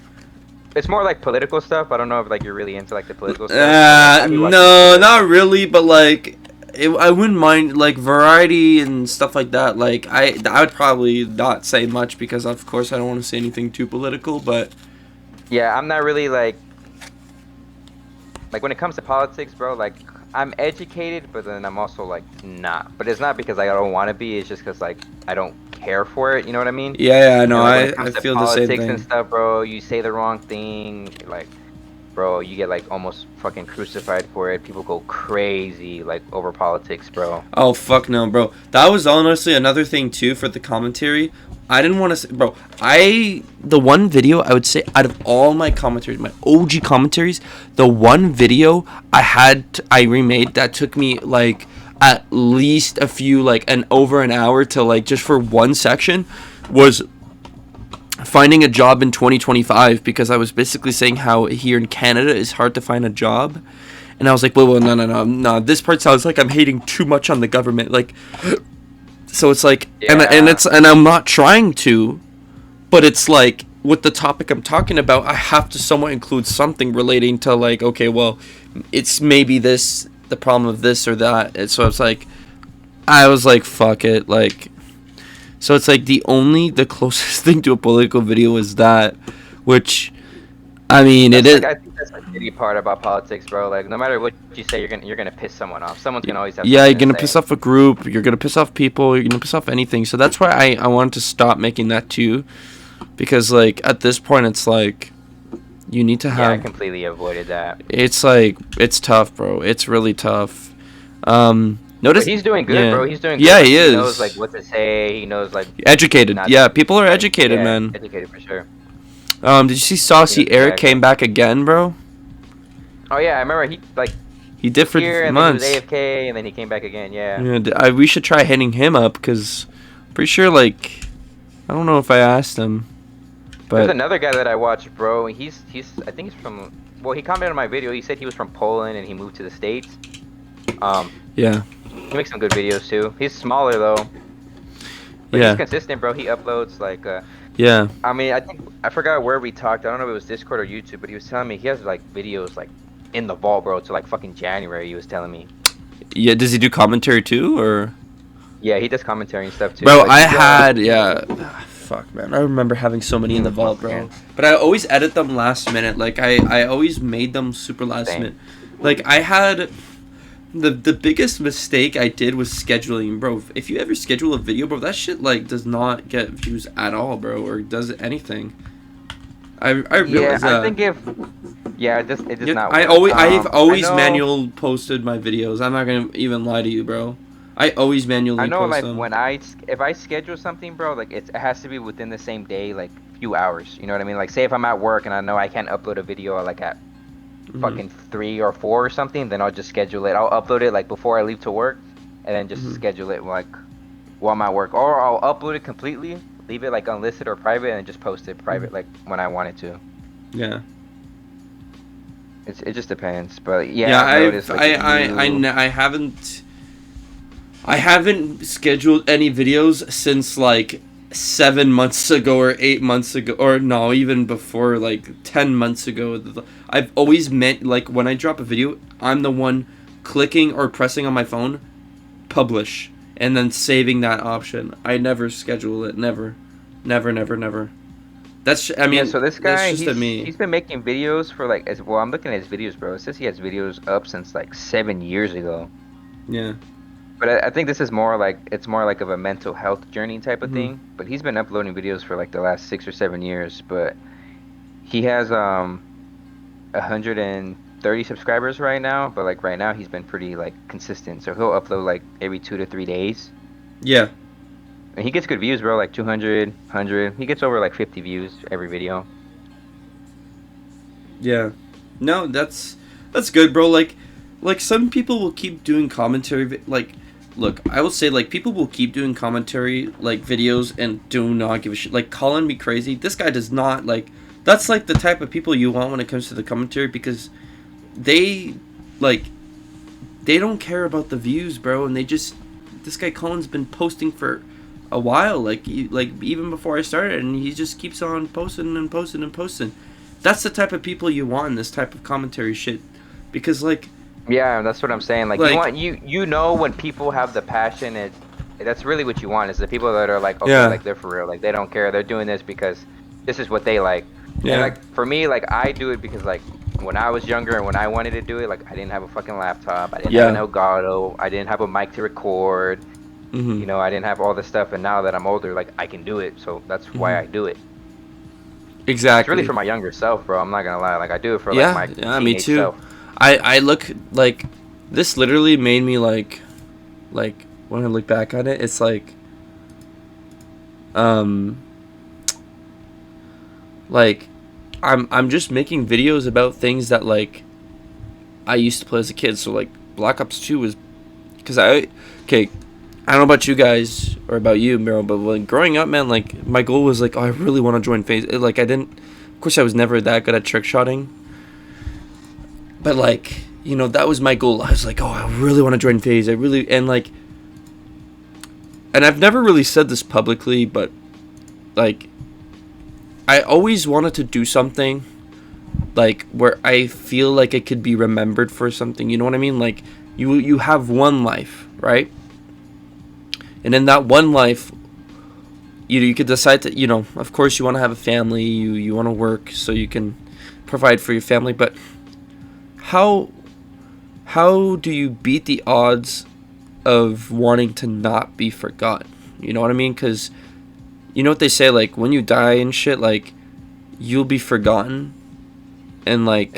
It's more like political stuff. I don't know if like you're really into like the political stuff. I'd be watching No, his videos. not really. But like, I wouldn't mind like variety and stuff like that. Like, I would probably not say much because of course I don't want to say anything too political. But Yeah, I'm not really like when it comes to politics, bro. Like I'm educated, but then I'm also like not. But it's not because like, I don't want to be. It's just because like I don't care for it. You know what I mean? yeah, no, Like, when it I comes to feel the same politics and thing. stuff, bro, you say the wrong thing, like, bro, you get like almost fucking crucified for it. People go crazy like over politics, bro. Oh fuck no, bro. That was honestly another thing too for the commentary. I didn't want to say, bro. The one video I would say out of all my commentaries, my OG commentaries, the one video I remade that took me like at least over an hour to like just for one section was finding a job in 2025 because I was basically saying how here in Canada it's hard to find a job. And I was like, well, no. This part sounds like I'm hating too much on the government. Like, so it's like, Yeah. and I'm not trying to, but it's like with the topic I'm talking about, I have to somewhat include something relating to like, okay, well, it's maybe the problem of this or that. And so it's like, I was like, fuck it, like. So it's like the closest thing to a political video is that, which. I mean, it is. I think that's the shitty part about politics, bro. Like, no matter what you say, you're gonna piss someone off. Someone's gonna always have. Yeah, you're something gonna to piss say. off a group. You're gonna piss off people. You're gonna piss off anything. So that's why I wanted to stop making that too, because like at this point it's like, you need to Yeah, I have. completely avoided that. It's like it's tough, bro. It's really tough. Notice But he's doing good, bro. He's doing good. Yeah, Like, he he is. knows like what to say. He knows like Educated. not. Yeah, people are educated, Yeah, man. educated for sure. Did you see Saucy Eric exactly. came back again, bro? Oh yeah, I remember he like He did for here and months. then he was AFK and then he came back again. Yeah. Yeah, we should try hitting him up because pretty sure like I don't know if I asked him, There's but another guy that I watch, bro. He's I think he's from. Well, he commented on my video. He said he was from Poland and he moved to the States. Yeah. He makes some good videos too. He's smaller though. But Yeah. he's consistent, bro. He uploads like. Yeah. I mean, I forgot where we talked. I don't know if it was Discord or YouTube, but he was telling me he has like videos like in the vault, bro. To like fucking January. He was telling me. Yeah. Does he do commentary too, or? Yeah, he does commentary and stuff too. Bro, Like, I had fuck, man. I remember having so many in the vault, bro. But I always edit them last minute. Like I always made them super last Same. minute. Like I had the biggest mistake I did was scheduling, bro. If you ever schedule a video, bro, that shit like does not get views at all, bro, or does anything. I realize I think if it does not. I've work. always I know- manual posted my videos. I'm not gonna even lie to you, bro. I always manually I know, post like them. if I schedule something, bro, like it has to be within the same day, like few hours. You know what I mean? Like, say if I'm at work and I know I can't upload a video like at fucking 3 or 4 or something, then I'll just schedule it. I'll upload it like before I leave to work, and then just schedule it like while I'm at work, or I'll upload it completely, leave it like unlisted or private, and just post it private like when I want it to. Yeah. It just depends, but I haven't scheduled any videos since like 7 months ago or 8 months ago, or no, even before, like 10 months ago. I've always meant, like, when I drop a video, I'm the one clicking or pressing on my phone, publish, and then saving that option. I never schedule it. Never. That's, I mean, yeah, so this guy, that's just me. he's been making videos for like, I'm looking at his videos, bro. It says he has videos up since like 7 years ago. Yeah. But I think this is more like of a mental health journey type of thing. But he's been uploading videos for like the last 6 or 7 years. But he has 130 subscribers right now. But like right now he's been pretty like consistent. So he'll upload like every 2 to 3 days. Yeah. And he gets good views, bro. Like 200, 100. He gets over like 50 views every video. Yeah. No, that's good, bro. Like some people will keep doing commentary, like, look, I will say, like, people will keep doing commentary, like, videos and do not give a shit. Like, calling me crazy. This guy does not, like, that's, like, the type of people you want when it comes to the commentary, because they, like, they don't care about the views, bro, and they just, this guy Colin's been posting for a while, like even before I started, and he just keeps on posting and posting and posting. That's the type of people you want in this type of commentary shit, because, like, yeah, that's what I'm saying. Like you know when people have the passion, that's really what you want, is the people that are like, okay, like they're for real, like they don't care, they're doing this because this is what they like. Yeah. And like for me, like I do it because like when I was younger and when I wanted to do it, like I didn't have a fucking laptop, I didn't have an Elgato, I didn't have a mic to record, you know, I didn't have all this stuff, and now that I'm older, like I can do it, so that's why I do it. Exactly. It's really for my younger self, bro. I'm not gonna lie, like I do it for like my teenage me too. self. I look, like, this literally made me like when I look back on it, it's like I'm just making videos about things that, like, I used to play as a kid. So like Black Ops 2 was, because I don't know about you guys or about you, bro, but when growing up, man, like my goal was like, oh, I really want to join FaZe. Like of course I was never that good at trick shotting, but like, you know, that was my goal. I was like, oh, I really want to join FaZe. And I've never really said this publicly, but like, I always wanted to do something like where I feel like it could be remembered for something. You know what I mean? Like you have one life, right? And in that one life, you could decide to, you know, of course you want to have a family, you want to work so you can provide for your family, but how do you beat the odds of wanting to not be forgotten? You know what I mean? Because you know what they say, like, when you die and shit, like, you'll be forgotten, and like,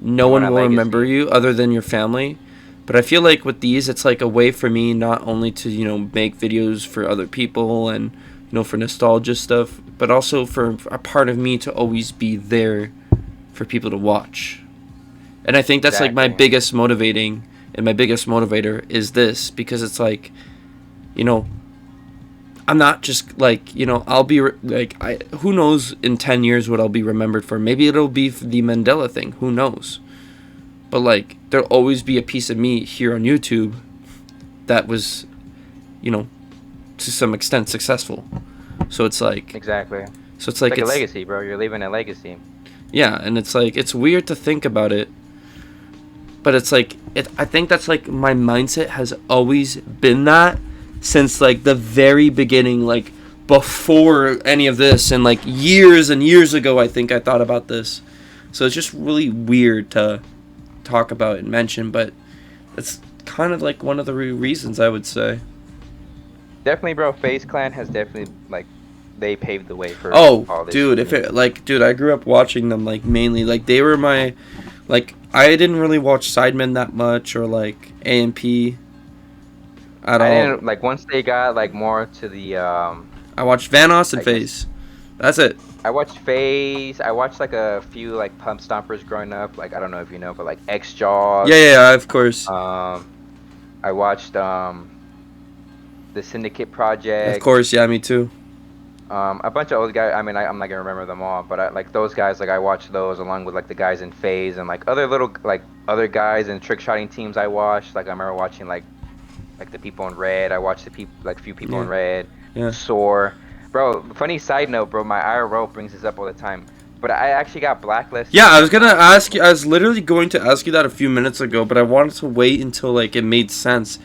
no one will remember you other than your family. But I feel like with these, it's like a way for me not only to, you know, make videos for other people and, you know, for nostalgia stuff, but also for a part of me to always be there for people to watch. And I think that's like my biggest motivating and my biggest motivator is this, because it's like, you know, I'm not just like, you know, I'll be who knows in 10 years what I'll be remembered for. Maybe it'll be the Mandela thing. Who knows? But like, there'll always be a piece of me here on YouTube that was, you know, to some extent successful. So it's like exactly. So it's like a legacy, bro. You're leaving a legacy. Yeah, and it's like it's weird to think about it, but it's like I think that's like my mindset has always been that since like the very beginning, like before any of this, and like years and years ago. I think I thought about this, so it's just really weird to talk about and mention, but it's kind of like one of the reasons I would say. Definitely, bro. FaZe Clan has definitely like they paved the way for all this. Dude, if it like, dude, I grew up watching them like mainly like they were my like I didn't really watch Sidemen that much or like AMP at all. I didn't like once they got like more to the I watched Vanoss and FaZe. That's it. I watched FaZe. I watched like a few like Pump Stompers growing up. Like I don't know if you know, but like X-Jaws. Yeah, of course. I watched the Syndicate Project. Of course, yeah, me too. A bunch of old guys. I mean, I'm not gonna remember them all, but like those guys, like I watched those along with like the guys in FaZe and like other little like other guys in trick shotting teams. I watched. Like I remember watching like the people in Red. I watched the people like few people in Red. Yeah. Soar. Bro, funny side note, bro. My IRL brings this up all the time, but I actually got blacklisted. Yeah, I was gonna ask you. I was literally going to ask you that a few minutes ago, but I wanted to wait until like it made sense.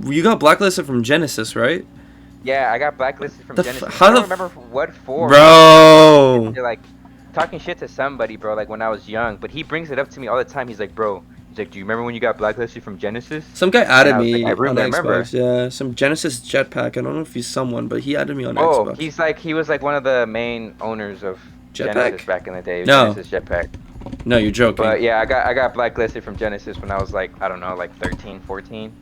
You got blacklisted from Genesis, right? Yeah, I got blacklisted from Genesis. I don't remember what for. Bro. They're like talking shit to somebody, bro. Like when I was young, but he brings it up to me all the time. He's like, bro. He's like, do you remember when you got blacklisted from Genesis? Some guy added me like, on Xbox. Yeah, some Genesis Jetpack. I don't know if he's someone, but he added me on Xbox. He was like one of the main owners of Genesis back in the day. No. Genesis Jetpack. No, you're joking. But yeah, I got blacklisted from Genesis when I was like, I don't know, like 13, 14.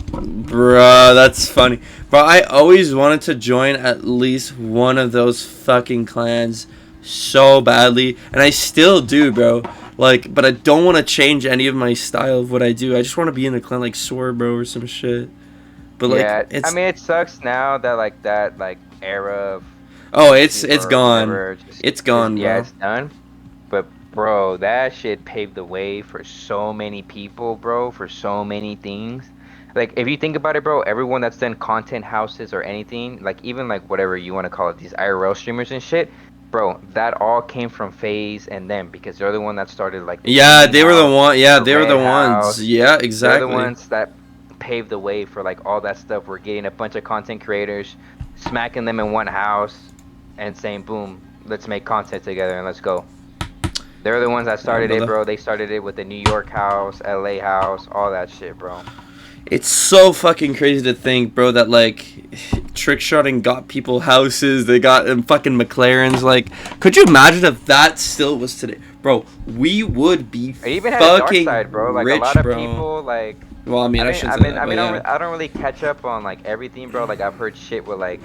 Bruh, that's funny. But I always wanted to join at least one of those fucking clans so badly, and I still do, bro. Like, but I don't want to change any of my style of what I do. I just want to be in a clan like Soar, bro, or some shit. But like, yeah, I mean, it sucks now that like that like era of. Oh, it's gone. It's gone, bro. Yeah, it's done. But bro, that shit paved the way for so many people, bro, for so many things. Like, if you think about it, bro, everyone that's done content houses or anything, like, even, like, whatever you want to call it, these IRL streamers and shit, bro, that all came from FaZe and them, because they're the one that started, like... Yeah, they were the one, yeah, they were the ones. Yeah, exactly. They're the ones that paved the way for, like, all that stuff. We're getting a bunch of content creators, smacking them in one house, and saying, boom, let's make content together and let's go. They're the ones that started it, bro. They started it with the New York house, LA house, all that shit, bro. It's so fucking crazy to think, bro, that, like, Trickshotting got people houses, they got them fucking McLarens, like, could you imagine if that still was today? Bro, we would be fucking even had a dark side, bro. Like, rich, a lot of bro. People, like... Well, I mean, I shouldn't say that, I don't really catch up on, like, everything, bro. Like, I've heard shit with, like...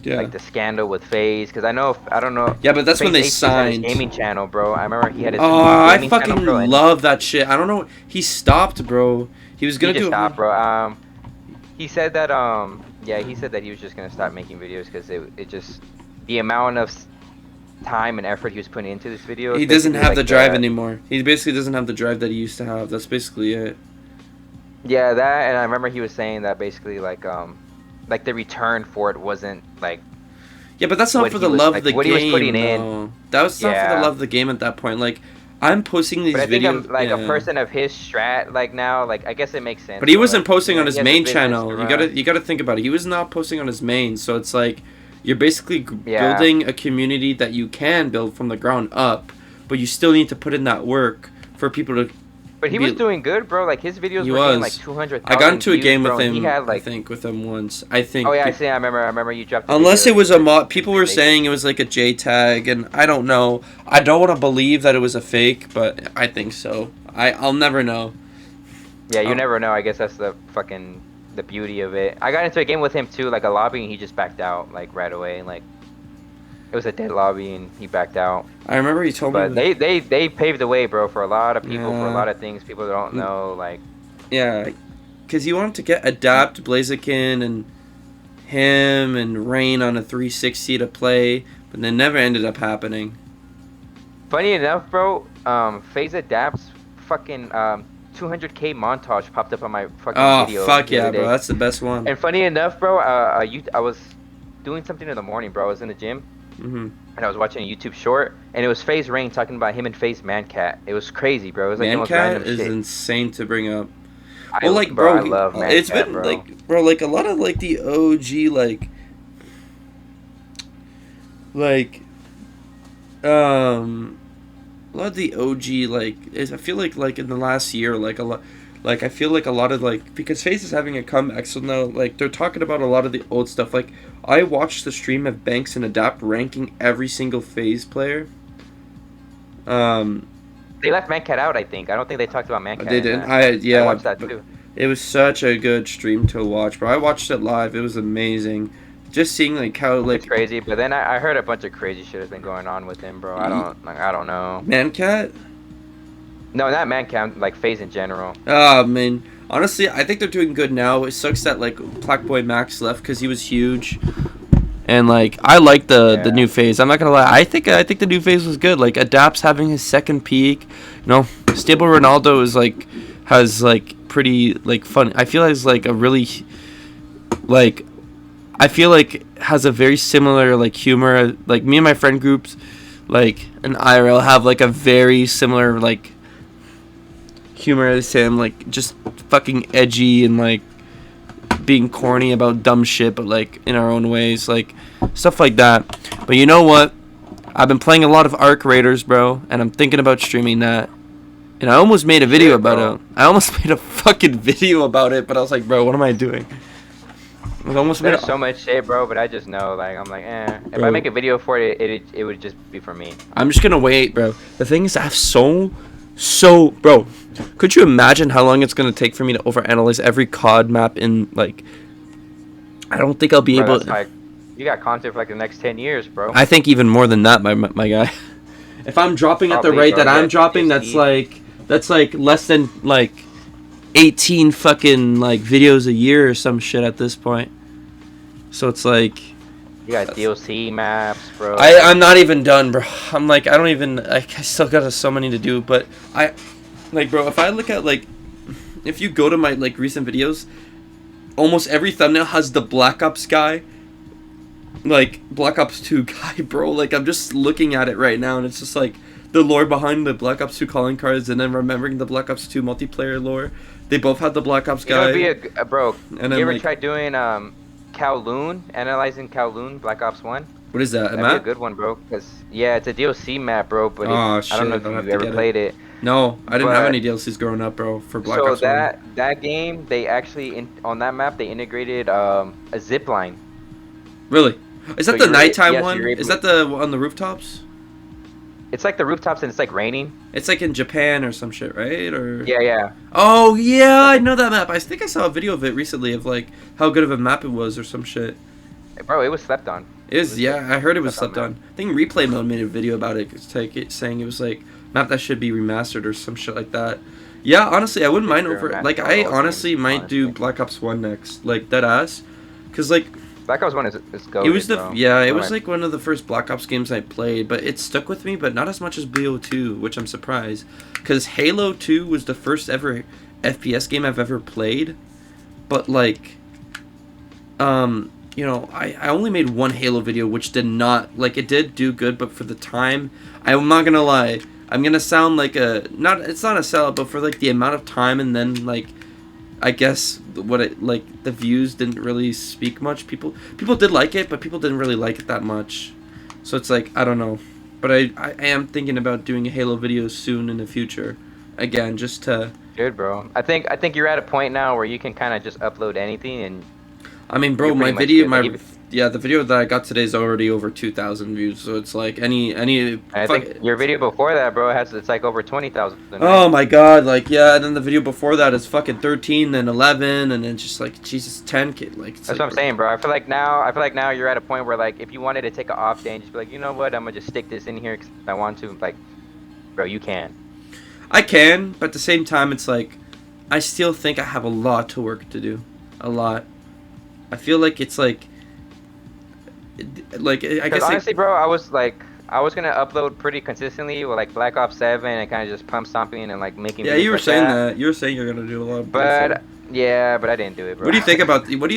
Yeah. Like the scandal with FaZe, because I don't know. Yeah, but that's FaZe when they had signed. his gaming channel, bro. I remember he had his. Oh, I gaming fucking channel, bro, love that shit. I don't know. He stopped, bro. He was gonna stop, bro. He said that he said that he was just gonna stop making videos because it just the amount of time and effort he was putting into this video. He doesn't have the drive anymore. He basically doesn't have the drive that he used to have. That's basically it. Yeah, that, and I remember he was saying that basically like the return for it wasn't like. Yeah, but that's not for the love of the game. What he was putting in. That was not for the love of the game at that point. Like, I'm posting these videos. But I think a person of his strat, like now, like I guess it makes sense. But he wasn't posting on his main channel. You gotta think about it. He was not posting on his main, so it's like you're basically building a community that you can build from the ground up, but you still need to put in that work for people to. But he was doing good, bro. Like his videos were getting like 200,000 I got into a game with him. He had, like, I think with him once. I think. Oh yeah, I see. I remember you dropped. Unless it was a mod, people were saying it was like a J tag, and I don't know. I don't want to believe that it was a fake, but I think so. I'll never know. Yeah, you Oh, never know. I guess that's the beauty of it. I got into a game with him too, like a lobby, and he just backed out like right away. Like it was a dead lobby, and he backed out. I remember he told But me. they paved the way, bro, for a lot of people, for a Yeah, lot of things people don't know. Like yeah, because he wanted to get Adapt, Blaziken, and him and Rain on a 360 to play, but it never ended up happening. funny enough, bro, FaZe Adapt's fucking 200K montage popped up on my fucking Oh video fuck the yeah, other bro! day. That's the best one. And funny enough, bro, I was doing something in the morning, bro. I was in the gym. Mhm. And I was watching a YouTube short, and it was FaZe Rain talking about him and FaZe Mancat. It was crazy, bro. It was like the most random Mancat is shit. insane to bring up. I, Well, like, bro, bro, I love Mancat, it's been bro. like, bro, like a lot of like the OG, like, a lot of the OG, like, I feel like in the last year, like a lot, like I feel like a lot of like because FaZe is having a comeback, so now like they're talking about a lot of the old stuff. Like, I watched the stream of Banks and Adapt ranking every single FaZe player. They left Mancat out, I think. I don't think they talked about Mancat. They in didn't. that. Yeah, I watched that but too. it was such a good stream to watch, bro. I watched it live. It was amazing. Just seeing like how It's like crazy, but then I heard a bunch of crazy shit has been going on with him, bro. I don't know. Mancat. No, not Mancat, like FaZe in general. Oh man, honestly, I think they're doing good now. It sucks that like Black Boy Max left because he was huge, and like I like the Yeah. new phase. I'm not gonna lie. I think the new phase was good. Like Adapt's having his second peak. You know, Stable Ronaldo is like has like pretty like fun. I feel has like a really like I feel like has a very similar like humor. Like me and my friend groups, like in IRL have like a very similar like humor as him, like just fucking edgy and like being corny about dumb shit, but like in our own ways, like stuff like that. But you know what? I've been playing a lot of Arc Raiders, bro, and I'm thinking about streaming that. And I almost made a video about it. I almost made a fucking video about it, but I was like, bro, what am I doing? I almost made There's so much shit, bro, but I just know, like, I'm like, If Bro. I make a video for it, it would just be for me. I'm just gonna wait, bro. The thing is, I have so, bro. Could you imagine how long it's gonna take for me to overanalyze every COD map in like? I don't think I'll be Bro, able. that's like, you got content for like the next 10 years, bro. I think even more than that, my guy. If I'm dropping at the Probably, rate bro, that I'm yeah, dropping, just that's like less than like 18 fucking like videos a year or some shit at this point. So it's like. You got DLC maps, bro. I'm not even done, bro. I'm like, I still got so many to do, but like, bro, if I look at, like, if you go to my, like, recent videos, almost every thumbnail has the Black Ops guy, like, Black Ops 2 guy, bro. Like, I'm just looking at it right now, and it's just, like, the lore behind the Black Ops 2 calling cards, and then remembering the Black Ops 2 multiplayer lore. They both had the Black Ops You know, guy. it'd be bro, And you then, ever like- tried doing, Kowloon, analyzing Kowloon, Black Ops 1? What is that, a That'd map? be a good one, bro. Cause yeah, it's a DLC map, bro. But Oh, I don't know shit, if I'll have you've to ever get it. played it. No, I didn't have But- any DLCs growing up, bro, for Black So Ops 1. that game, they actually on that map they integrated a zip line. Really? Is So that the you're nighttime yes, one? you're able Is that the on the rooftops? It's like the rooftops and it's like raining. It's like in Japan or some shit, right? Or Yeah, yeah. Oh yeah, I know that map. I think I saw a video of it recently of like how good of a map it was or some shit. Bro, it was slept on. It is, yeah. I heard it was Slept slept on on. I think Replay Mode made a video about it, saying it was like map that should be remastered or some shit like that. Yeah, honestly, I wouldn't mind Sure, over. remaster Like, I all honestly games, might do honestly. Black Ops 1 next, like dead ass, cause like Black Ops 1 is goated, it was the bro. it was Alright. like one of the first Black Ops games I played, but it stuck with me, but not as much as BO2, which I'm surprised, because Halo 2 was the first ever FPS game I've ever played, but like, you know, I only made one Halo video, which did not like it did do good, but for the time, I'm not gonna lie, I'm gonna sound like it's not a sellout, but for like the amount of time and then like. I guess what it like the views didn't really speak much. People did like it, but people didn't really like it that much. So it's like I don't know, but I am thinking about doing a Halo video soon in the future, again just to. Good, bro. I think you're at a point now where you can kind of just upload anything and I mean, bro, You're my pretty much video, good, my like, yeah, the video that I got today is already over 2,000 views. So it's like any. I think your video before that, bro, it's like over 20,000. Right? Oh my god, like yeah, and then the video before that is fucking 13, then 11, and then just like Jesus 10 kid, like. That's what I'm saying, bro. I feel like now you're at a point where like if you wanted to take an off day and just be like, you know what, I'm gonna just stick this in here because I want to. Like, bro, you can. I can, but at the same time, it's like I still think I have a lot to work to do, a lot. I feel like it's like I guess honestly, bro, I was gonna upload pretty consistently with like Black Ops 7 and kind of just pump stomping and like making. Yeah, you were saying that. You were saying you're gonna do a lot. But yeah, but I didn't do it, bro. What do you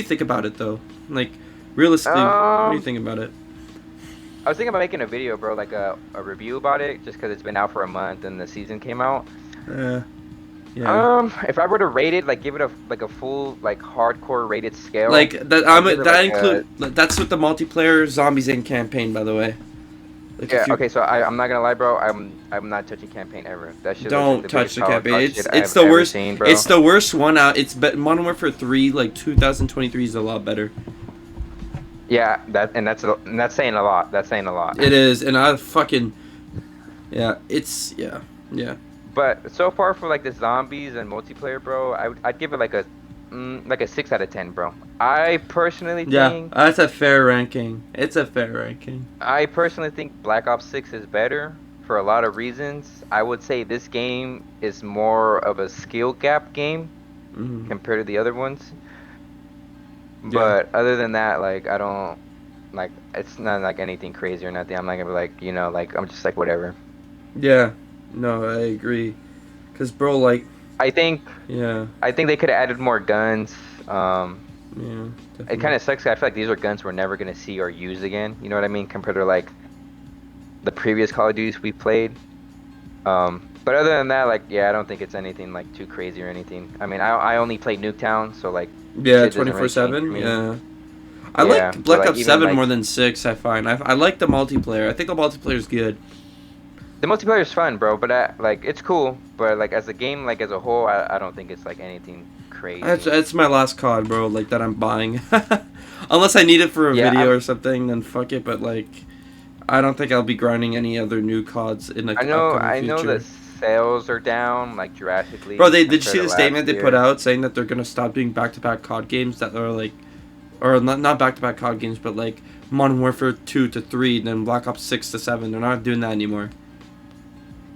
think about it though? Like realistically, what do you think about it? I was thinking about making a video, bro, like a review about it, just because it's been out for a month and the season came out. Yeah. If I were to rate it, like give it a full like hardcore rated scale. Like that, that's with the multiplayer Zombies Inc. campaign, by the way. Like yeah. Okay. So I'm not gonna lie, bro. I'm not touching campaign ever. That shit. Don't touch the campaign. It's the worst. It's the worst one out. It's Modern Warfare 3, like 2023 is a lot better. Yeah, that's saying a lot. That's saying a lot. It is, and I fucking yeah. It's yeah. But so far for like the zombies and multiplayer, bro, I'd give it like a 6 out of 10, bro. I personally think that's a fair ranking. It's a fair ranking. I personally think Black Ops 6 is better for a lot of reasons. I would say this game is more of a skill gap game compared to the other ones. But other than that, like I don't like it's not like anything crazy or nothing. I'm not gonna be like, you know, like I'm just like whatever. Yeah. No, I agree. Cause bro, like I think they could have added more guns. Yeah. It kind of sucks. I feel like these are guns we're never gonna see or use again. You know what I mean? Compared to like the previous Call of Duties we played. But other than that, like I don't think it's anything like too crazy or anything. I mean, I only played Nuketown, so like 24/7. Yeah. I like Black Ops 7 like, more than 6. I find I like the multiplayer. I think the multiplayer is good. The multiplayer is fun, bro, but like it's cool. But like as a game, like as a whole, I don't think it's like anything crazy. It's my last COD, bro. Like that I'm buying, unless I need it for a video or something. Then fuck it. But like, I don't think I'll be grinding any other new CODs in the I know the sales are down like drastically. Bro, did you see the statement they put out saying that they're gonna stop doing back-to-back COD games that are like, or not back-to-back COD games, but like Modern Warfare 2 to 3, then Black Ops 6 to 7. They're not doing that anymore.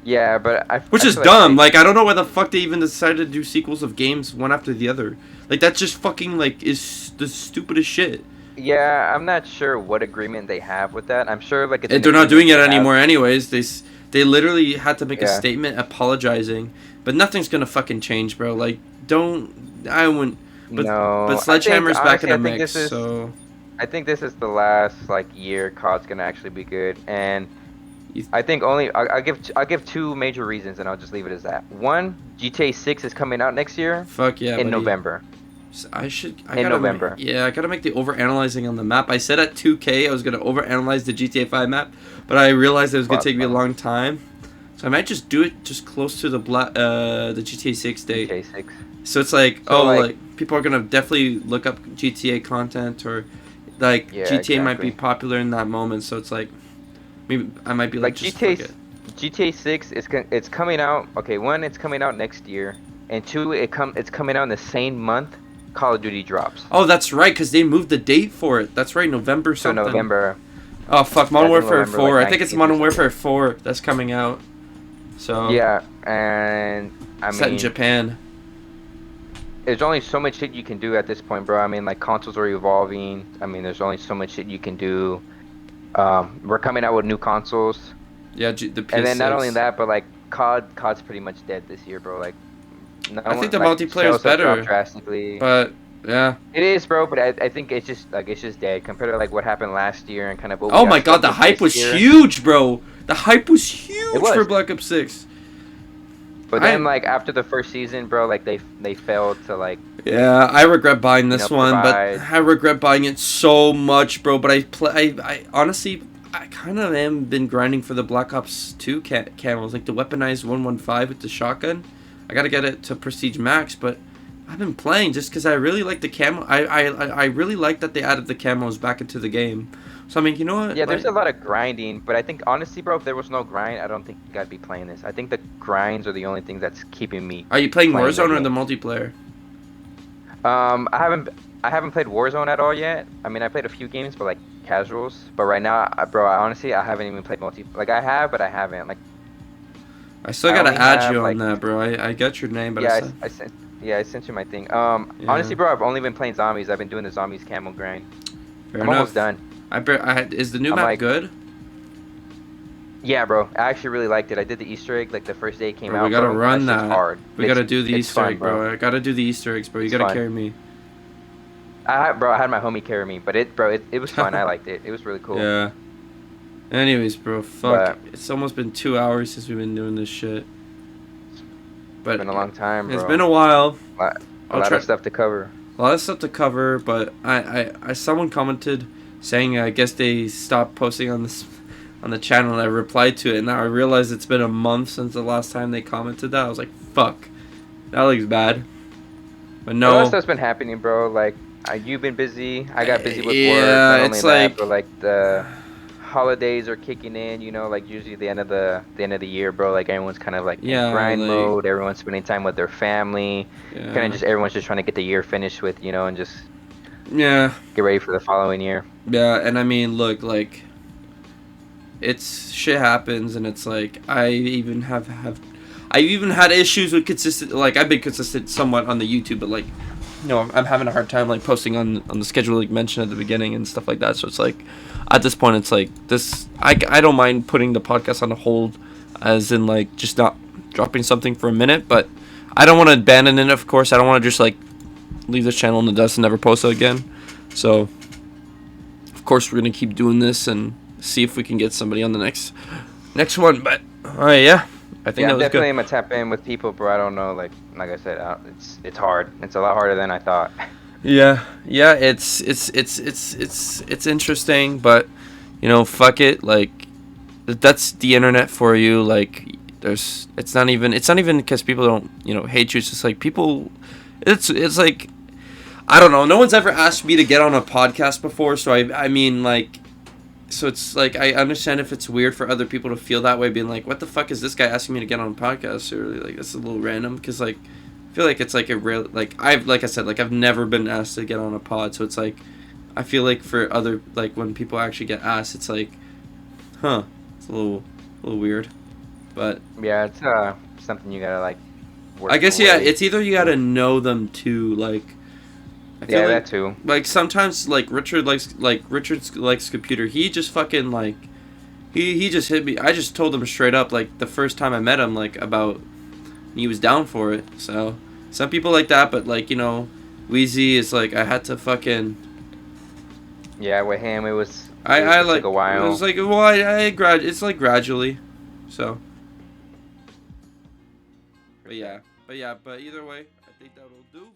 Yeah, but which is dumb. Like I don't know why the fuck they even decided to do sequels of games one after the other. Like that's just fucking like is the stupidest shit. Yeah, I'm not sure what agreement they have with that. I'm sure like they're not doing it anymore anyways. They literally had to make a statement apologizing, but nothing's gonna fucking change, bro. Like I wouldn't. But Sledgehammer's back in the mix, so I think this is the last like year COD's gonna actually be good, and I think I'll give two major reasons, and I'll just leave it as that. One, GTA 6 is coming out next year. Fuck yeah, in November. I gotta make the overanalyzing on the map. I said at 2K I was gonna overanalyze the GTA 5 map, but I realized it was gonna take me a long time, so I might just do it just close to the GTA 6 date. GTA 6. So it's like like people are gonna definitely look up GTA content, or like GTA might be popular in that moment. So it's like maybe I might be like GTA 6 it's coming out. Okay, one, it's coming out next year, and two, it's coming out in the same month Call of Duty drops. Oh, that's right, because they moved the date for it. That's right, November something. So November. Oh fuck, Modern Warfare 4. Like I think it's Modern Warfare 4 that's coming out. So yeah, and I mean set in Japan. There's only so much shit you can do at this point, bro. I mean, like consoles are evolving. I mean, there's only so much shit you can do. We're coming out with new consoles. Yeah, the PS6. And then not only that, but like COD's pretty much dead this year, bro. Like, I think the multiplayer is better. Drastically. But yeah, it is, bro. But I think it's just dead compared to like what happened last year and kind of. Oh my god, the hype was huge, bro. The hype was huge for Black Ops 6. But then, like after the first season, bro, like they failed to like. Yeah, I regret buying this one, but I regret buying it so much, bro. But I honestly, I kind of am been grinding for the Black Ops 2 camos, like the weaponized 115 with the shotgun. I gotta get it to Prestige Max, but I've been playing just because I really like the camo. I really like that they added the camos back into the game. So I mean, you know what? Yeah, there's a lot of grinding, but I think honestly, bro, if there was no grind, I don't think I'd be playing this. I think the grinds are the only thing that's keeping me. Are you playing Warzone or the multiplayer? I haven't played Warzone at all yet. I mean, I played a few games, but like casuals. But right now, bro, honestly, I haven't even played multi. Like I have, but I haven't. Like I still gotta add you on that, bro. I got your name, but yeah, I sent you my thing. Honestly, bro, I've only been playing zombies. I've been doing the zombies camo grind. I'm almost done. Is the new map good? Yeah, bro. I actually really liked it. I did the Easter egg like the first day it came out. We gotta run that. Hard. We gotta do the Easter egg, bro. I gotta do the Easter eggs, bro. You gotta carry me. I had my homie carry me, but it was fun. I liked it. It was really cool. Yeah. Anyways, bro, fuck. It's almost been 2 hours since we've been doing this shit. But it's been a long time, bro. It's been a while. A lot of stuff to cover. A lot of stuff to cover, but I someone commented saying I guess they stopped posting on the channel, and I replied to it, and now I realized it's been a month since the last time they commented that. I was like, fuck. That looks bad. But no. A lot of stuff's been happening, bro. Like, you've been busy. I got busy with work. Yeah, it's like... But like the holidays are kicking in, you know, like usually the end of the year, bro. Like everyone's kind of like in grind mode. Everyone's spending time with their family. Yeah. Kind of just everyone's just trying to get the year finished with, you know, and just get ready for the following year. Yeah, and I mean, look, like it's shit happens, and it's like I even had issues with consistent. Like I've been consistent somewhat on the YouTube, but like, you know, I'm having a hard time like posting on the schedule like mentioned at the beginning and stuff like that. So it's like at this point it's like this I don't mind putting the podcast on hold, as in like just not dropping something for a minute, but I don't want to abandon it, of course. I don't want to just like leave this channel in the dust and never post it again. So of course we're gonna keep doing this and see if we can get somebody on the next one. But yeah, I think that was definitely good. I'm gonna tap in with people, bro. I don't know, like I said, it's hard. It's a lot harder than I thought. Yeah, it's interesting, but you know, fuck it. Like that's the internet for you. Like it's not even because people don't, you know, hate you. It's just like people. It's like I don't know. No one's ever asked me to get on a podcast before, so I mean like. So it's like I understand if it's weird for other people to feel that way, being like, "What the fuck is this guy asking me to get on a podcast?" Or like that's a little random, because like I feel like it's like a real like I said, like I've never been asked to get on a pod, so it's like I feel like for other like when people actually get asked, it's like, it's a little weird, but yeah, it's something you gotta like. Work I guess it's either you gotta know them too, like. I feel like, that too. Like sometimes, like Richard likes computer. He just fucking like, he just hit me. I just told him straight up, like the first time I met him, like about, he was down for it. So some people like that, but like, you know, Weezy is like I had to fucking. Yeah, with him it was. I like took a while. It was like it's like gradually, so. But either way, I think that'll do.